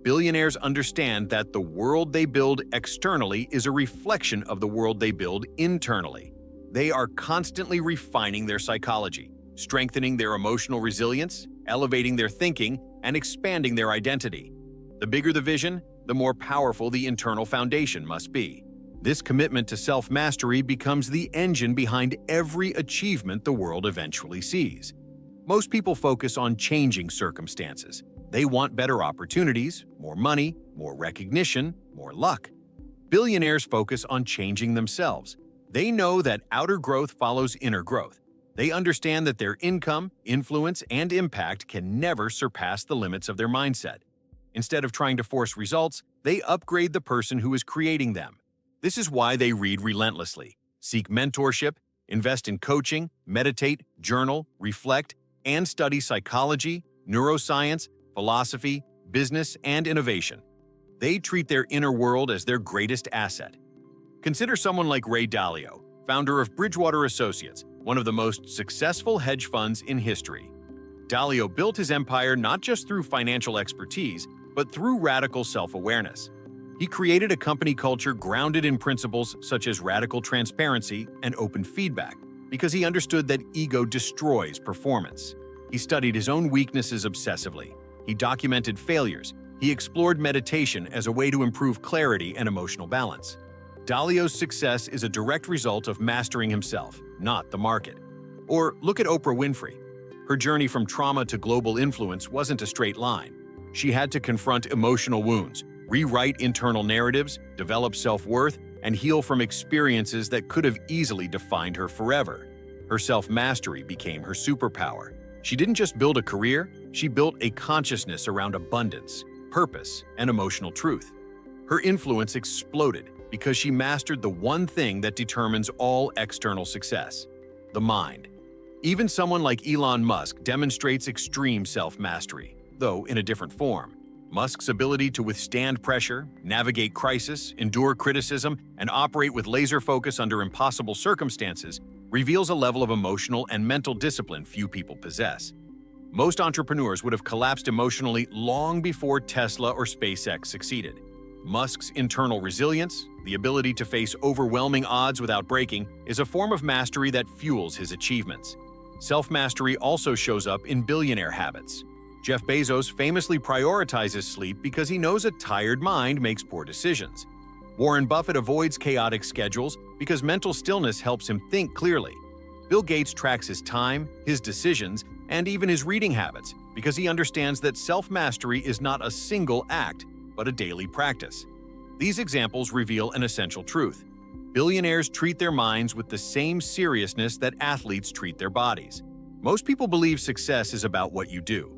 Billionaires understand that the world they build externally is a reflection of the world they build internally. They are constantly refining their psychology, strengthening their emotional resilience, elevating their thinking, and expanding their identity. The bigger the vision, the more powerful the internal foundation must be. This commitment to self-mastery becomes the engine behind every achievement the world eventually sees. Most people focus on changing circumstances. They want better opportunities, more money, more recognition, more luck. Billionaires focus on changing themselves. They know that outer growth follows inner growth. They understand that their income, influence, and impact can never surpass the limits of their mindset. Instead of trying to force results, they upgrade the person who is creating them. This is why they read relentlessly, seek mentorship, invest in coaching, meditate, journal, reflect, and study psychology, neuroscience, philosophy, business, and innovation. They treat their inner world as their greatest asset. Consider someone like Ray Dalio, founder of Bridgewater Associates, one of the most successful hedge funds in history. Dalio built his empire not just through financial expertise, but through radical self-awareness. He created a company culture grounded in principles such as radical transparency and open feedback, because he understood that ego destroys performance. He studied his own weaknesses obsessively. He documented failures. He explored meditation as a way to improve clarity and emotional balance. Dalio's success is a direct result of mastering himself, not the market. Or look at Oprah Winfrey. Her journey from trauma to global influence wasn't a straight line. She had to confront emotional wounds, rewrite internal narratives, develop self-worth, and heal from experiences that could have easily defined her forever. Her self-mastery became her superpower. She didn't just build a career, she built a consciousness around abundance, purpose, and emotional truth. Her influence exploded because she mastered the one thing that determines all external success: the mind. Even someone like Elon Musk demonstrates extreme self-mastery, though in a different form. Musk's ability to withstand pressure, navigate crisis, endure criticism, and operate with laser focus under impossible circumstances reveals a level of emotional and mental discipline few people possess. Most entrepreneurs would have collapsed emotionally long before Tesla or SpaceX succeeded. Musk's internal resilience, the ability to face overwhelming odds without breaking, is a form of mastery that fuels his achievements. Self-mastery also shows up in billionaire habits. Jeff Bezos famously prioritizes sleep because he knows a tired mind makes poor decisions. Warren Buffett avoids chaotic schedules because mental stillness helps him think clearly. Bill Gates tracks his time, his decisions, and even his reading habits because he understands that self-mastery is not a single act, but a daily practice. These examples reveal an essential truth. Billionaires treat their minds with the same seriousness that athletes treat their bodies. Most people believe success is about what you do.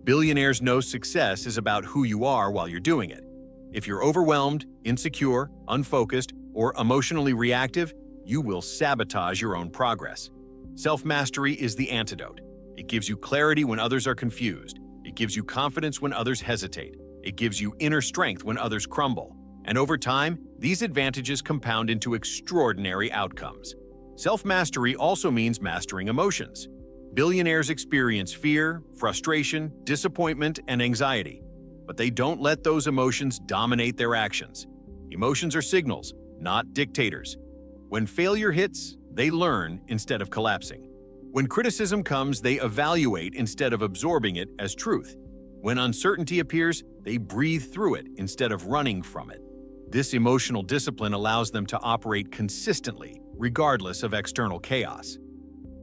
Billionaires know success is about who you are while you're doing it. If you're overwhelmed, insecure, unfocused, or emotionally reactive, you will sabotage your own progress. Self-mastery is the antidote. It gives you clarity when others are confused. It gives you confidence when others hesitate. It gives you inner strength when others crumble. And over time, these advantages compound into extraordinary outcomes. Self-mastery also means mastering emotions. Billionaires experience fear, frustration, disappointment, and anxiety. But they don't let those emotions dominate their actions. Emotions are signals, not dictators. When failure hits, they learn instead of collapsing. When criticism comes, they evaluate instead of absorbing it as truth. When uncertainty appears, they breathe through it instead of running from it. This emotional discipline allows them to operate consistently, regardless of external chaos.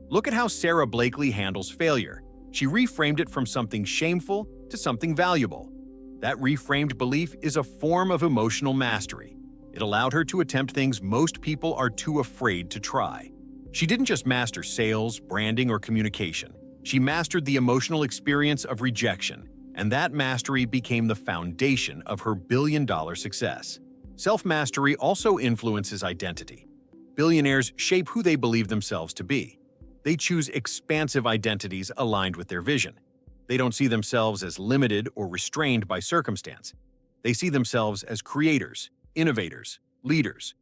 Look at how Sara Blakely handles failure. She reframed it from something shameful to something valuable. That reframed belief is a form of emotional mastery. It allowed her to attempt things most people are too afraid to try. She didn't just master sales, branding, or communication. She mastered the emotional experience of rejection, and that mastery became the foundation of her billion-dollar success. Self-mastery also influences identity. Billionaires shape who they believe themselves to be. They choose expansive identities aligned with their vision. They don't see themselves as limited or restrained by circumstance. They see themselves as creators, innovators, leaders.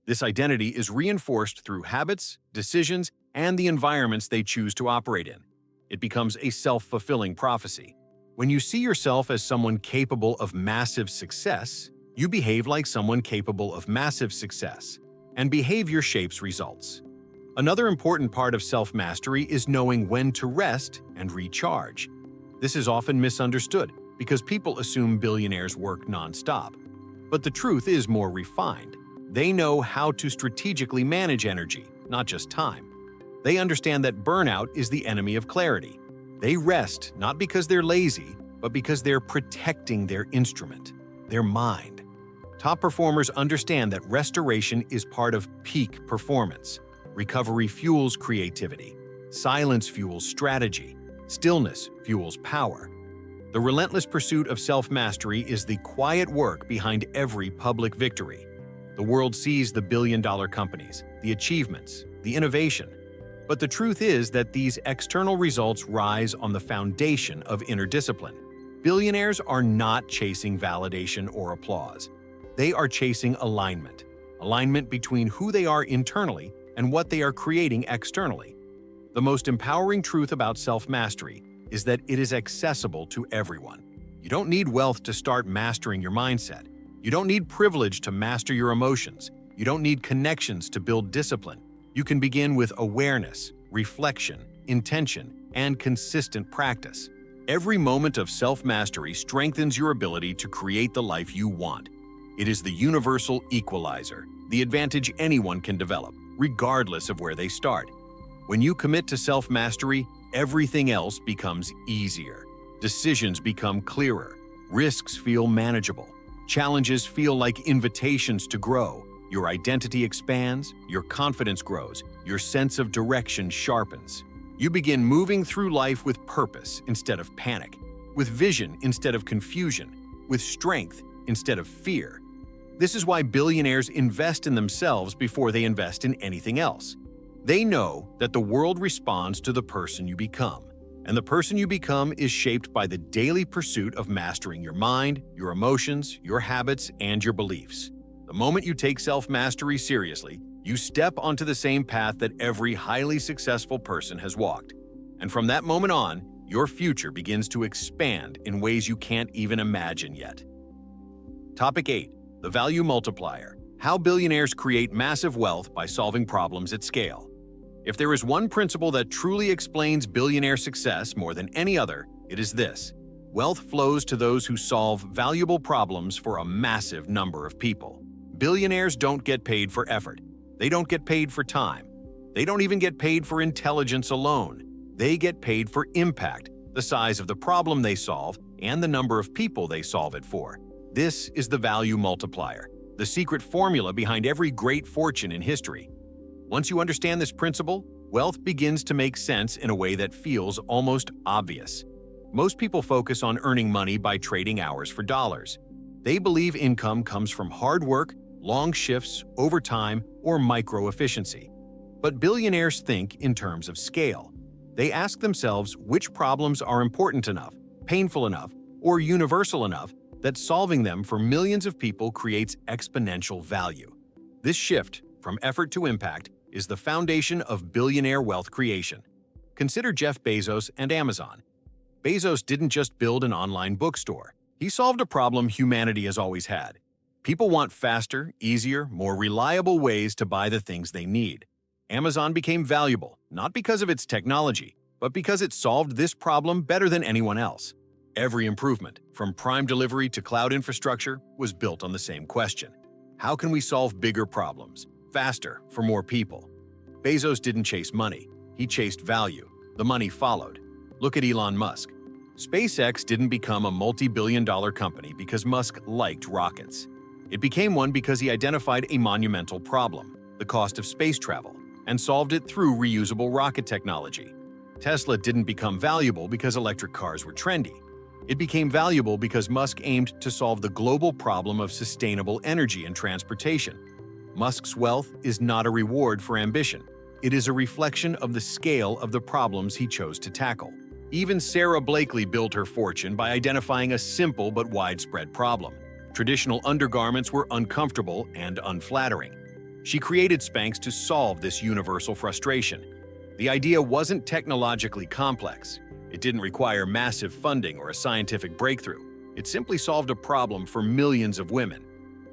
This identity is reinforced through habits, decisions, and the environments they choose to operate in. It becomes a self-fulfilling prophecy. When you see yourself as someone capable of massive success, you behave like someone capable of massive success, and behavior shapes results. Another important part of self-mastery is knowing when to rest and recharge. This is often misunderstood because people assume billionaires work non-stop. But the truth is more refined. They know how to strategically manage energy, not just time. They understand that burnout is the enemy of clarity. They rest not because they're lazy, but because they're protecting their instrument, their mind. Top performers understand that restoration is part of peak performance. Recovery fuels creativity. Silence fuels strategy. Stillness fuels power. The relentless pursuit of self-mastery is the quiet work behind every public victory. The world sees the billion-dollar companies, the achievements, the innovation. But the truth is that these external results rise on the foundation of inner discipline. Billionaires are not chasing validation or applause. They are chasing alignment. Alignment between who they are internally and what they are creating externally. The most empowering truth about self-mastery is that it is accessible to everyone. You don't need wealth to start mastering your mindset. You don't need privilege to master your emotions. You don't need connections to build discipline. You can begin with awareness, reflection, intention, and consistent practice. Every moment of self-mastery strengthens your ability to create the life you want. It is the universal equalizer, the advantage anyone can develop, regardless of where they start. When you commit to self-mastery, everything else becomes easier. Decisions become clearer. Risks feel manageable. Challenges feel like invitations to grow. Your identity expands, your confidence grows, your sense of direction sharpens. You begin moving through life with purpose instead of panic, with vision instead of confusion, with strength instead of fear. This is why billionaires invest in themselves before they invest in anything else. They know that the world responds to the person you become, and the person you become is shaped by the daily pursuit of mastering your mind, your emotions, your habits, and your beliefs. The moment you take self-mastery seriously, you step onto the same path that every highly successful person has walked. And from that moment on, your future begins to expand in ways you can't even imagine yet. Topic 8. The Value Multiplier. How billionaires create massive wealth by solving problems at scale. If there is one principle that truly explains billionaire success more than any other, it is this: wealth flows to those who solve valuable problems for a massive number of people. Billionaires don't get paid for effort. They don't get paid for time. They don't even get paid for intelligence alone. They get paid for impact, the size of the problem they solve, and the number of people they solve it for. This is the value multiplier, the secret formula behind every great fortune in history. Once you understand this principle, wealth begins to make sense in a way that feels almost obvious. Most people focus on earning money by trading hours for dollars. They believe income comes from hard work, long shifts, overtime, or micro-efficiency. But billionaires think in terms of scale. They ask themselves which problems are important enough, painful enough, or universal enough that solving them for millions of people creates exponential value. This shift from effort to impact is the foundation of billionaire wealth creation. Consider Jeff Bezos and Amazon. Bezos didn't just build an online bookstore. He solved a problem humanity has always had. People want faster, easier, more reliable ways to buy the things they need. Amazon became valuable, not because of its technology, but because it solved this problem better than anyone else. Every improvement, from Prime delivery to cloud infrastructure, was built on the same question: how can we solve bigger problems, faster, for more people? Bezos didn't chase money. He chased value. The money followed. Look at Elon Musk. SpaceX didn't become a multi-billion-dollar company because Musk liked rockets. It became one because he identified a monumental problem, the cost of space travel, and solved it through reusable rocket technology. Tesla didn't become valuable because electric cars were trendy. It became valuable because Musk aimed to solve the global problem of sustainable energy and transportation. Musk's wealth is not a reward for ambition. It is a reflection of the scale of the problems he chose to tackle. Even Sara Blakely built her fortune by identifying a simple but widespread problem. Traditional undergarments were uncomfortable and unflattering. She created Spanx to solve this universal frustration. The idea wasn't technologically complex. It didn't require massive funding or a scientific breakthrough. It simply solved a problem for millions of women.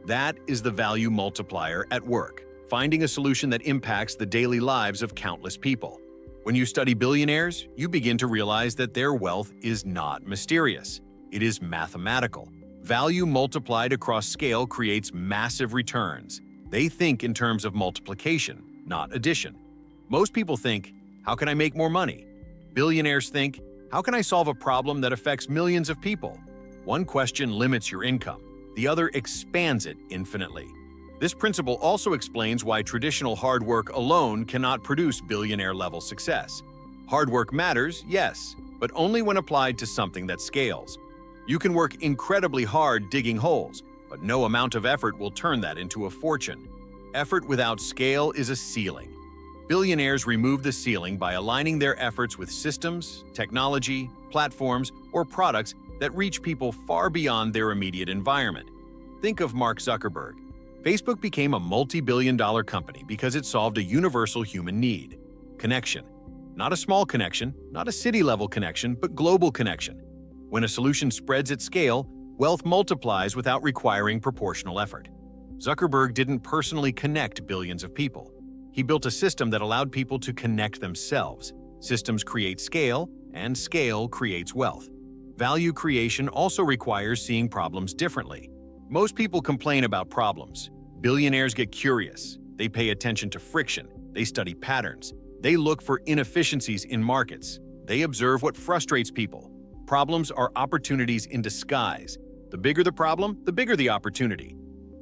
That is the value multiplier at work, finding a solution that impacts the daily lives of countless people. When you study billionaires, you begin to realize that their wealth is not mysterious. It is mathematical. Value multiplied across scale creates massive returns. They think in terms of multiplication, not addition. Most people think, how can I make more money? Billionaires think, how can I solve a problem that affects millions of people? One question limits your income. The other expands it infinitely. This principle also explains why traditional hard work alone cannot produce billionaire-level success. Hard work matters, yes, but only when applied to something that scales. You can work incredibly hard digging holes, but no amount of effort will turn that into a fortune. Effort without scale is a ceiling. Billionaires remove the ceiling by aligning their efforts with systems, technology, platforms, or products that reach people far beyond their immediate environment. Think of Mark Zuckerberg. Facebook became a multi-billion-dollar company because it solved a universal human need: connection. Not a small connection, not a city-level connection, but global connection. When a solution spreads at scale, wealth multiplies without requiring proportional effort. Zuckerberg didn't personally connect billions of people. He built a system that allowed people to connect themselves. Systems create scale, and scale creates wealth. Value creation also requires seeing problems differently. Most people complain about problems. Billionaires get curious. They pay attention to friction. They study patterns. They look for inefficiencies in markets. They observe what frustrates people. Problems are opportunities in disguise. The bigger the problem, the bigger the opportunity.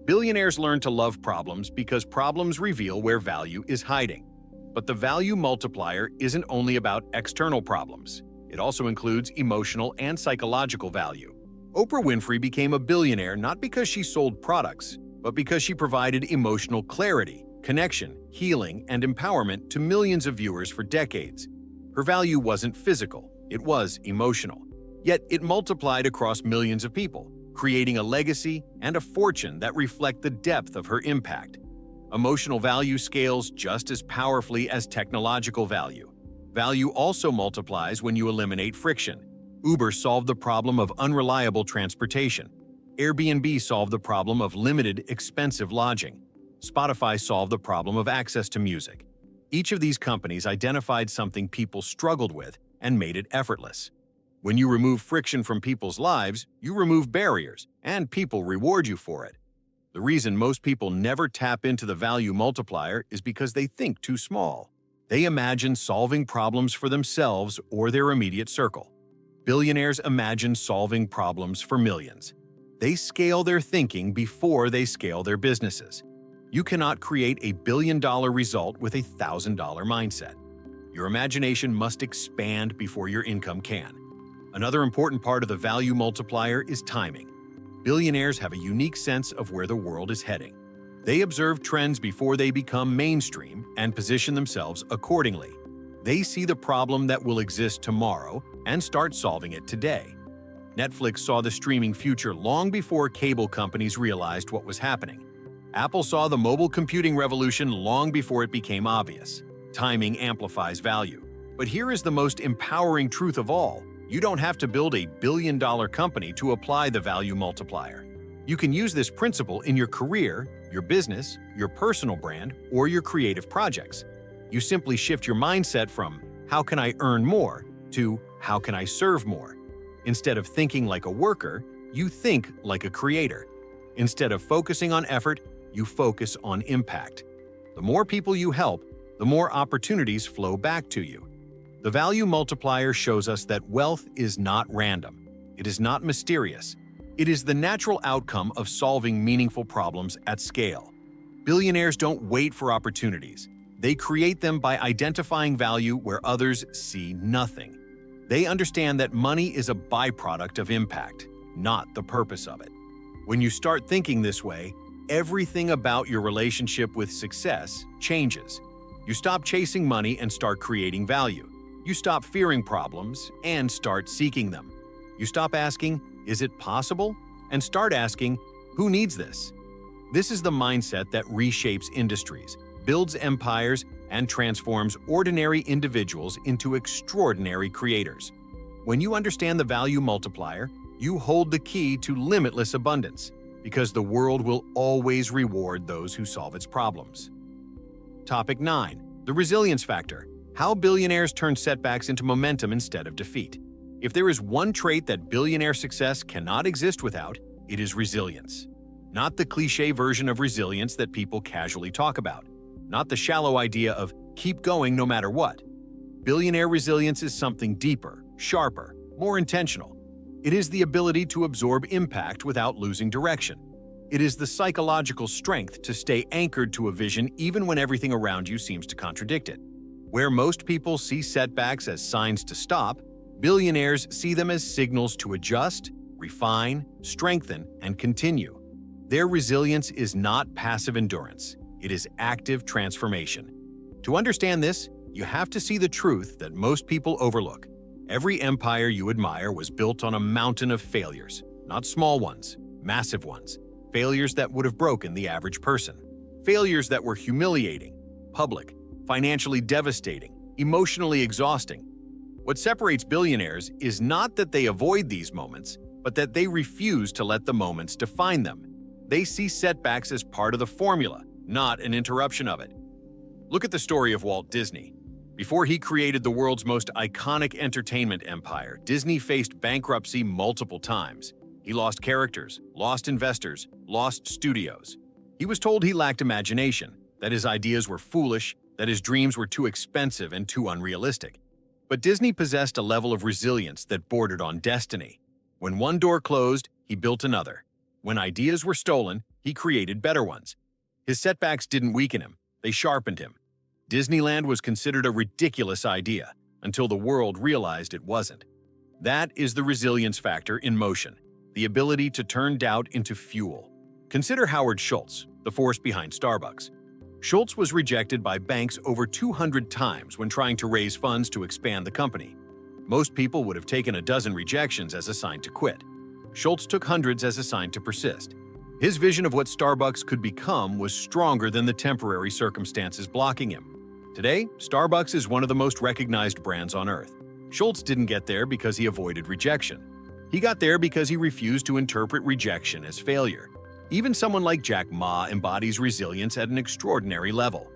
Billionaires learn to love problems because problems reveal where value is hiding. But the value multiplier isn't only about external problems. It also includes emotional and psychological value. Oprah Winfrey became a billionaire not because she sold products, but because she provided emotional clarity, connection, healing, and empowerment to millions of viewers for decades. Her value wasn't physical, it was emotional. Yet it multiplied across millions of people, creating a legacy and a fortune that reflect the depth of her impact. Emotional value scales just as powerfully as technological value. Value also multiplies when you eliminate friction. Uber solved the problem of unreliable transportation. Airbnb solved the problem of limited, expensive lodging. Spotify solved the problem of access to music. Each of these companies identified something people struggled with and made it effortless. When you remove friction from people's lives, you remove barriers, and people reward you for it. The reason most people never tap into the value multiplier is because they think too small. They imagine solving problems for themselves or their immediate circle. Billionaires imagine solving problems for millions. They scale their thinking before they scale their businesses. You cannot create a billion-dollar result with a $1,000 mindset. Your imagination must expand before your income can. Another important part of the value multiplier is timing. Billionaires have a unique sense of where the world is heading. They observe trends before they become mainstream and position themselves accordingly. They see the problem that will exist tomorrow and start solving it today. Netflix saw the streaming future long before cable companies realized what was happening. Apple saw the mobile computing revolution long before it became obvious. Timing amplifies value. But here is the most empowering truth of all. You don't have to build a billion-dollar company to apply the value multiplier. You can use this principle in your career, your business, your personal brand, or your creative projects. You simply shift your mindset from, how can I earn more, to, how can I serve more? Instead of thinking like a worker, you think like a creator. Instead of focusing on effort, you focus on impact. The more people you help, the more opportunities flow back to you. The value multiplier shows us that wealth is not random. It is not mysterious. It is the natural outcome of solving meaningful problems at scale. Billionaires don't wait for opportunities. They create them by identifying value where others see nothing. They understand that money is a byproduct of impact, not the purpose of it. When you start thinking this way, everything about your relationship with success changes. You stop chasing money and start creating value. You stop fearing problems and start seeking them. You stop asking, is it possible? And start asking, who needs this? This is the mindset that reshapes industries, builds empires, and transforms ordinary individuals into extraordinary creators. When you understand the value multiplier, you hold the key to limitless abundance, because the world will always reward those who solve its problems. Topic 9. The resilience factor. How billionaires turn setbacks into momentum instead of defeat. If there is one trait that billionaire success cannot exist without, it is resilience. Not the cliché version of resilience that people casually talk about. Not the shallow idea of keep going no matter what. Billionaire resilience is something deeper, sharper, more intentional. It is the ability to absorb impact without losing direction. It is the psychological strength to stay anchored to a vision even when everything around you seems to contradict it. Where most people see setbacks as signs to stop, billionaires see them as signals to adjust, refine, strengthen, and continue. Their resilience is not passive endurance. It is active transformation. To understand this, you have to see the truth that most people overlook. Every empire you admire was built on a mountain of failures, not small ones, massive ones. Failures that would have broken the average person. Failures that were humiliating, public, financially devastating, emotionally exhausting. What separates billionaires is not that they avoid these moments, but that they refuse to let the moments define them. They see setbacks as part of the formula, not an interruption of it. Look at the story of Walt Disney. Before he created the world's most iconic entertainment empire, Disney faced bankruptcy multiple times. He lost characters, lost investors, lost studios. He was told he lacked imagination, that his ideas were foolish, that his dreams were too expensive and too unrealistic. But Disney possessed a level of resilience that bordered on destiny. When one door closed, he built another. When ideas were stolen, he created better ones. His setbacks didn't weaken him, they sharpened him. Disneyland was considered a ridiculous idea until the world realized it wasn't. That is the resilience factor in motion, the ability to turn doubt into fuel. Consider Howard Schultz, the force behind Starbucks. Schultz was rejected by banks over 200 times when trying to raise funds to expand the company. Most people would have taken a dozen rejections as a sign to quit. Schultz took hundreds as a sign to persist. His vision of what Starbucks could become was stronger than the temporary circumstances blocking him. Today, Starbucks is one of the most recognized brands on earth. Schultz didn't get there because he avoided rejection. He got there because he refused to interpret rejection as failure. Even someone like Jack Ma embodies resilience at an extraordinary level.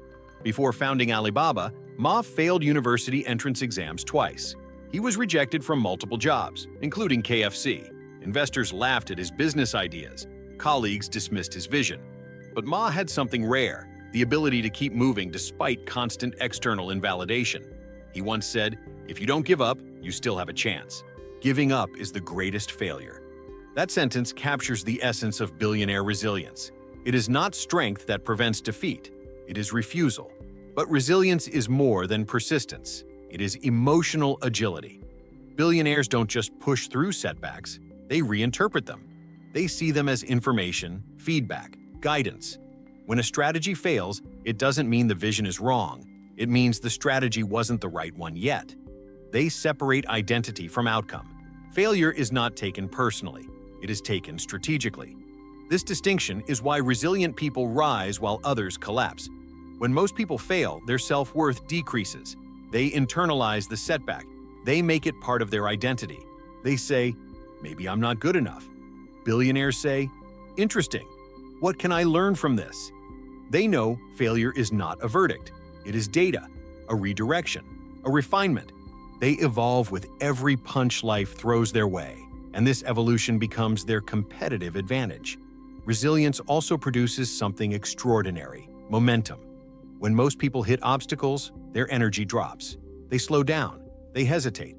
Before founding Alibaba, Ma failed university entrance exams twice. He was rejected from multiple jobs, including KFC. Investors laughed at his business ideas. Colleagues dismissed his vision. But Ma had something rare, the ability to keep moving despite constant external invalidation. He once said, "If you don't give up, you still have a chance. Giving up is the greatest failure." That sentence captures the essence of billionaire resilience. It is not strength that prevents defeat. It is refusal. But resilience is more than persistence. It is emotional agility. Billionaires don't just push through setbacks, they reinterpret them. They see them as information, feedback, guidance. When a strategy fails, it doesn't mean the vision is wrong. It means the strategy wasn't the right one yet. They separate identity from outcome. Failure is not taken personally. It is taken strategically. This distinction is why resilient people rise while others collapse. When most people fail, their self-worth decreases. They internalize the setback. They make it part of their identity. They say, "Maybe I'm not good enough." Billionaires say, "Interesting. What can I learn from this?" They know failure is not a verdict. It is data, a redirection, a refinement. They evolve with every punch life throws their way, and this evolution becomes their competitive advantage. Resilience also produces something extraordinary: momentum. When most people hit obstacles, their energy drops. They slow down. They hesitate.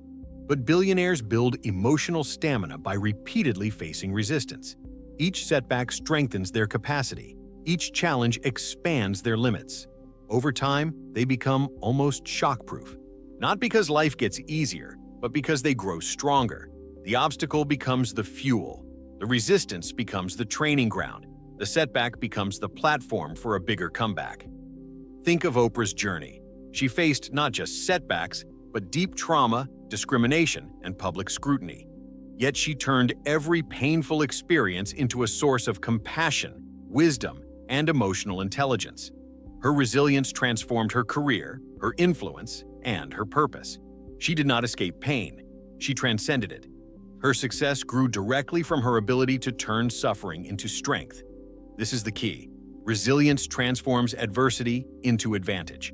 But billionaires build emotional stamina by repeatedly facing resistance. Each setback strengthens their capacity. Each challenge expands their limits. Over time, they become almost shockproof. Not because life gets easier, but because they grow stronger. The obstacle becomes the fuel. The resistance becomes the training ground. The setback becomes the platform for a bigger comeback. Think of Oprah's journey. She faced not just setbacks, but deep trauma, discrimination, and public scrutiny. Yet she turned every painful experience into a source of compassion, wisdom, and emotional intelligence. Her resilience transformed her career, her influence, and her purpose. She did not escape pain. She transcended it. Her success grew directly from her ability to turn suffering into strength. This is the key. Resilience transforms adversity into advantage.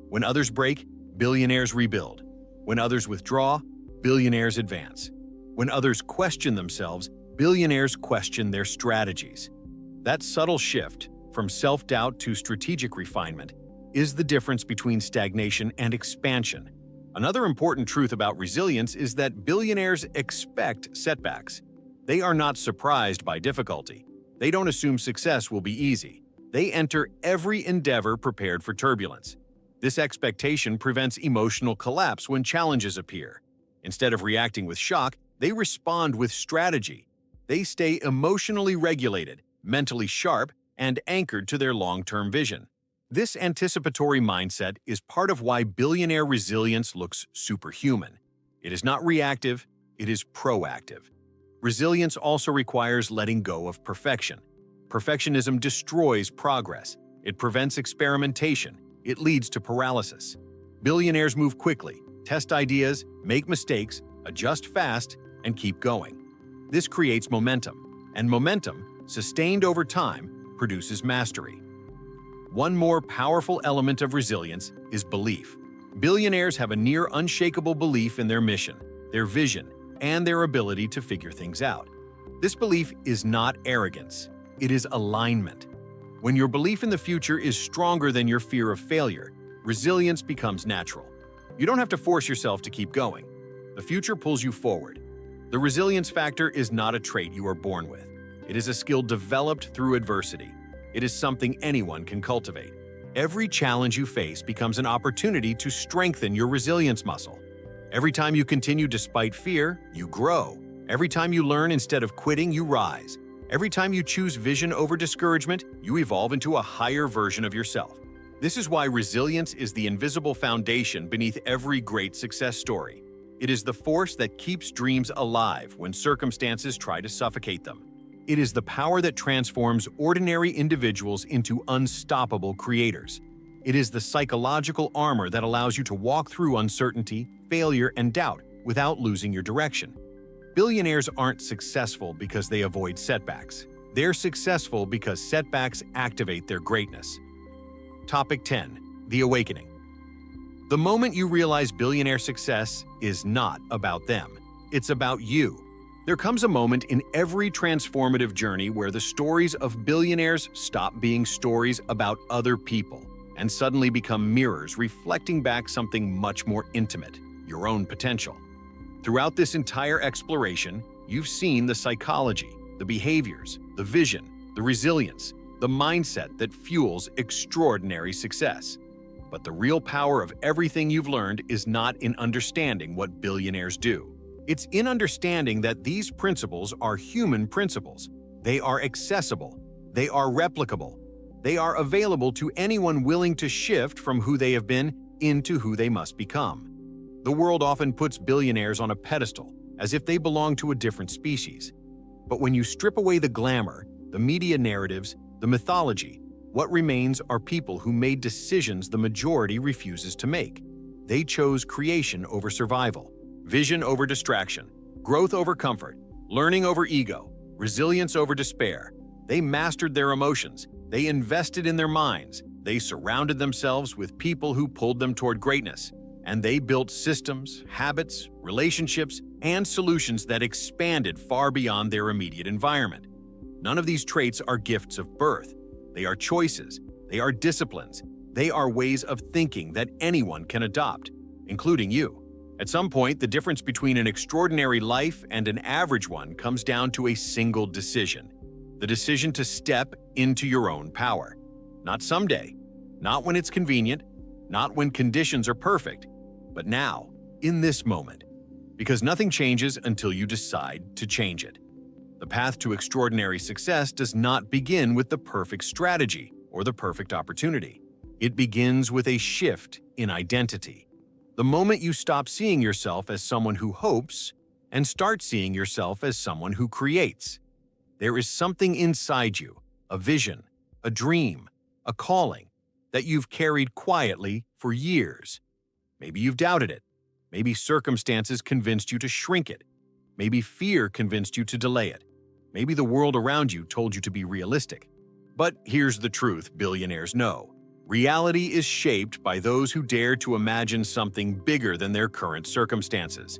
When others break, billionaires rebuild. When others withdraw, billionaires advance. When others question themselves, billionaires question their strategies. That subtle shift, from self-doubt to strategic refinement, is the difference between stagnation and expansion. Another important truth about resilience is that billionaires expect setbacks. They are not surprised by difficulty. They don't assume success will be easy. They enter every endeavor prepared for turbulence. This expectation prevents emotional collapse when challenges appear. Instead of reacting with shock, they respond with strategy. They stay emotionally regulated, mentally sharp, and anchored to their long-term vision. This anticipatory mindset is part of why billionaire resilience looks superhuman. It is not reactive, it is proactive. Resilience also requires letting go of perfection. Perfectionism destroys progress. It prevents experimentation. It leads to paralysis. Billionaires move quickly, test ideas, make mistakes, adjust fast, and keep going. This creates momentum, and momentum, sustained over time, produces mastery. One more powerful element of resilience is belief. Billionaires have a near unshakable belief in their mission, their vision, and their ability to figure things out. This belief is not arrogance, it is alignment. When your belief in the future is stronger than your fear of failure, resilience becomes natural. You don't have to force yourself to keep going. The future pulls you forward. The resilience factor is not a trait you are born with. It is a skill developed through adversity. It is something anyone can cultivate. Every challenge you face becomes an opportunity to strengthen your resilience muscle. Every time you continue despite fear, you grow. Every time you learn instead of quitting, you rise. Every time you choose vision over discouragement, you evolve into a higher version of yourself. This is why resilience is the invisible foundation beneath every great success story. It is the force that keeps dreams alive when circumstances try to suffocate them. It is the power that transforms ordinary individuals into unstoppable creators. It is the psychological armor that allows you to walk through uncertainty, failure, and doubt without losing your direction. Billionaires aren't successful because they avoid setbacks. They're successful because setbacks activate their greatness. Topic 10. The Awakening. The moment you realize billionaire success is not about them. It's about you. There comes a moment in every transformative journey where the stories of billionaires stop being stories about other people and suddenly become mirrors reflecting back something much more intimate, your own potential. Throughout this entire exploration, you've seen the psychology, the behaviors, the vision, the resilience, the mindset that fuels extraordinary success. But the real power of everything you've learned is not in understanding what billionaires do. It's in understanding that these principles are human principles. They are accessible. They are replicable. They are available to anyone willing to shift from who they have been into who they must become. The world often puts billionaires on a pedestal, as if they belong to a different species. But when you strip away the glamour, the media narratives, the mythology, what remains are people who made decisions the majority refuses to make. They chose creation over survival, vision over distraction, growth over comfort, learning over ego, resilience over despair. They mastered their emotions. They invested in their minds. They surrounded themselves with people who pulled them toward greatness. And they built systems, habits, relationships, and solutions that expanded far beyond their immediate environment. None of these traits are gifts of birth. They are choices. They are disciplines. They are ways of thinking that anyone can adopt, including you. At some point, the difference between an extraordinary life and an average one comes down to a single decision. The decision to step into your own power. Not someday, not when it's convenient, not when conditions are perfect, but now, in this moment. Because nothing changes until you decide to change it. The path to extraordinary success does not begin with the perfect strategy or the perfect opportunity. It begins with a shift in identity. The moment you stop seeing yourself as someone who hopes and start seeing yourself as someone who creates. There is something inside you, a vision, a dream, a calling, that you've carried quietly for years. Maybe you've doubted it. Maybe circumstances convinced you to shrink it. Maybe fear convinced you to delay it. Maybe the world around you told you to be realistic. But here's the truth billionaires know. Reality is shaped by those who dare to imagine something bigger than their current circumstances.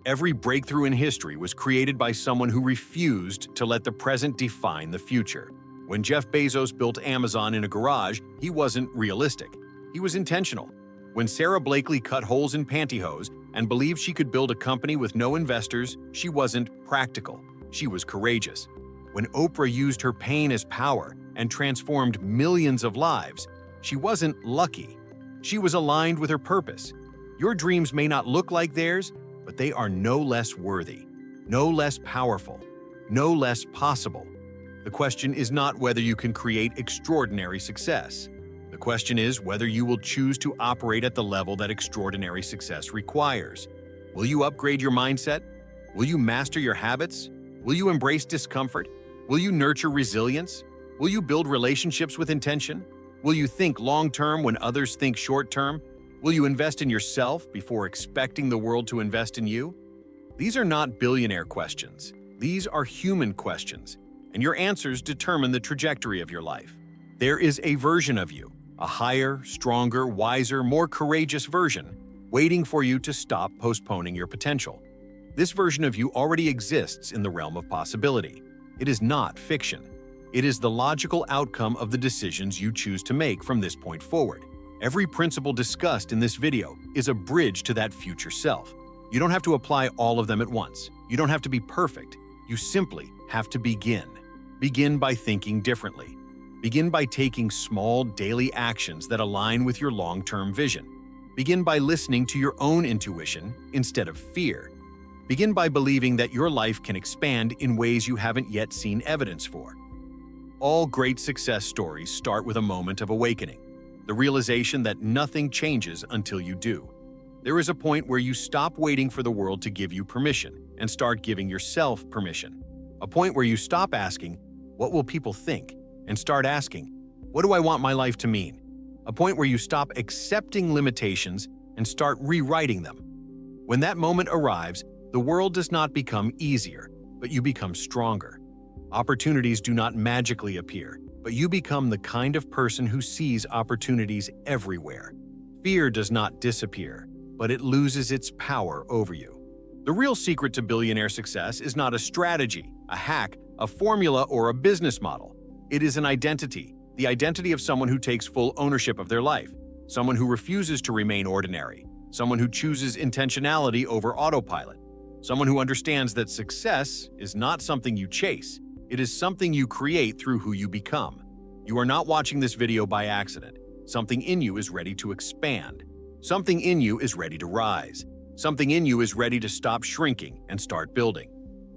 Every breakthrough in history was created by someone who refused to let the present define the future. When Jeff Bezos built Amazon in a garage, he wasn't realistic. He was intentional. When Sara Blakely cut holes in pantyhose and believed she could build a company with no investors, she wasn't practical. She was courageous. When Oprah used her pain as power and transformed millions of lives, she wasn't lucky. She was aligned with her purpose. Your dreams may not look like theirs, but they are no less worthy, no less powerful, no less possible. The question is not whether you can create extraordinary success. The question is whether you will choose to operate at the level that extraordinary success requires. Will you upgrade your mindset? Will you master your habits? Will you embrace discomfort? Will you nurture resilience? Will you build relationships with intention? Will you think long-term when others think short-term? Will you invest in yourself before expecting the world to invest in you? These are not billionaire questions. These are human questions, and your answers determine the trajectory of your life. There is a version of you, a higher, stronger, wiser, more courageous version, waiting for you to stop postponing your potential. This version of you already exists in the realm of possibility. It is not fiction. It is the logical outcome of the decisions you choose to make from this point forward. Every principle discussed in this video is a bridge to that future self. You don't have to apply all of them at once. You don't have to be perfect. You simply have to begin. Begin by thinking differently. Begin by taking small daily actions that align with your long-term vision. Begin by listening to your own intuition instead of fear. Begin by believing that your life can expand in ways you haven't yet seen evidence for. All great success stories start with a moment of awakening, the realization that nothing changes until you do. There is a point where you stop waiting for the world to give you permission and start giving yourself permission. A point where you stop asking, "What will people think?" and start asking, "What do I want my life to mean?" A point where you stop accepting limitations and start rewriting them. When that moment arrives, the world does not become easier, but you become stronger. Opportunities do not magically appear, but you become the kind of person who sees opportunities everywhere. Fear does not disappear, but it loses its power over you. The real secret to billionaire success is not a strategy, a hack, a formula, or a business model. It is an identity, the identity of someone who takes full ownership of their life, someone who refuses to remain ordinary, someone who chooses intentionality over autopilot, someone who understands that success is not something you chase, it is something you create through who you become. You are not watching this video by accident. Something in you is ready to expand. Something in you is ready to rise. Something in you is ready to stop shrinking and start building.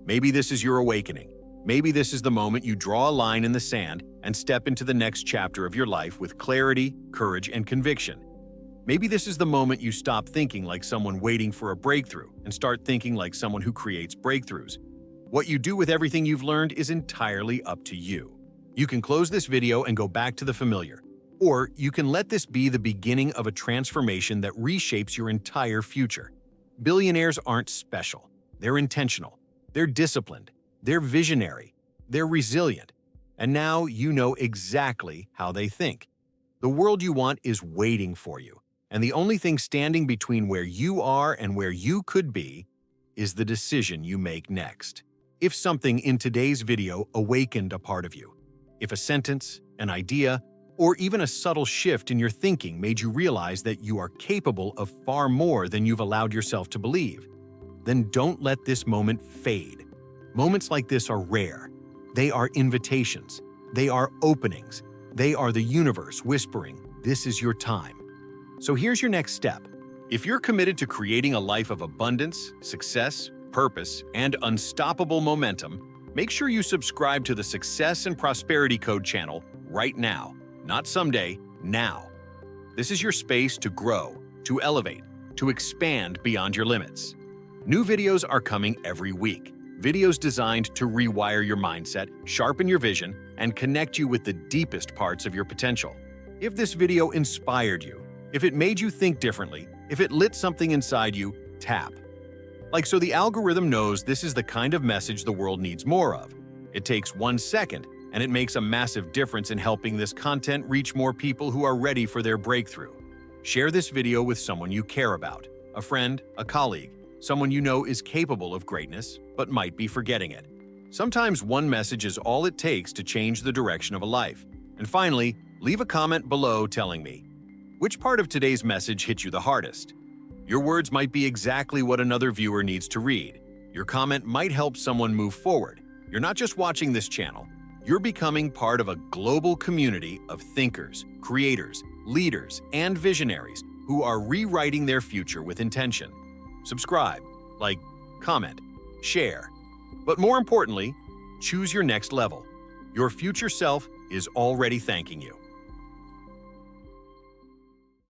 Maybe this is your awakening. Maybe this is the moment you draw a line in the sand and step into the next chapter of your life with clarity, courage, and conviction. Maybe this is the moment you stop thinking like someone waiting for a breakthrough and start thinking like someone who creates breakthroughs. What you do with everything you've learned is entirely up to you. You can close this video and go back to the familiar, or you can let this be the beginning of a transformation that reshapes your entire future. Billionaires aren't special. They're intentional. They're disciplined. They're visionary, they're resilient, and now you know exactly how they think. The world you want is waiting for you, and the only thing standing between where you are and where you could be is the decision you make next. If something in today's video awakened a part of you, if a sentence, an idea, or even a subtle shift in your thinking made you realize that you are capable of far more than you've allowed yourself to believe, then don't let this moment fade. Moments like this are rare. They are invitations. They are openings. They are the universe whispering, "This is your time." So here's your next step. If you're committed to creating a life of abundance, success, purpose, and unstoppable momentum, make sure you subscribe to the Success and Prosperity Code channel right now. Not someday, now. This is your space to grow, to elevate, to expand beyond your limits. New videos are coming every week. Videos designed to rewire your mindset, sharpen your vision, and connect you with the deepest parts of your potential. If this video inspired you, if it made you think differently, if it lit something inside you, tap. So the algorithm knows this is the kind of message the world needs more of. It takes 1 second, and it makes a massive difference in helping this content reach more people who are ready for their breakthrough. Share this video with someone you care about, a friend, a colleague, someone you know is capable of greatness, but might be forgetting it. Sometimes one message is all it takes to change the direction of a life. And finally, leave a comment below telling me, which part of today's message hit you the hardest? Your words might be exactly what another viewer needs to read. Your comment might help someone move forward. You're not just watching this channel, you're becoming part of a global community of thinkers, creators, leaders, and visionaries who are rewriting their future with intention. Subscribe, like, comment, share. But more importantly, choose your next level. Your future self is already thanking you.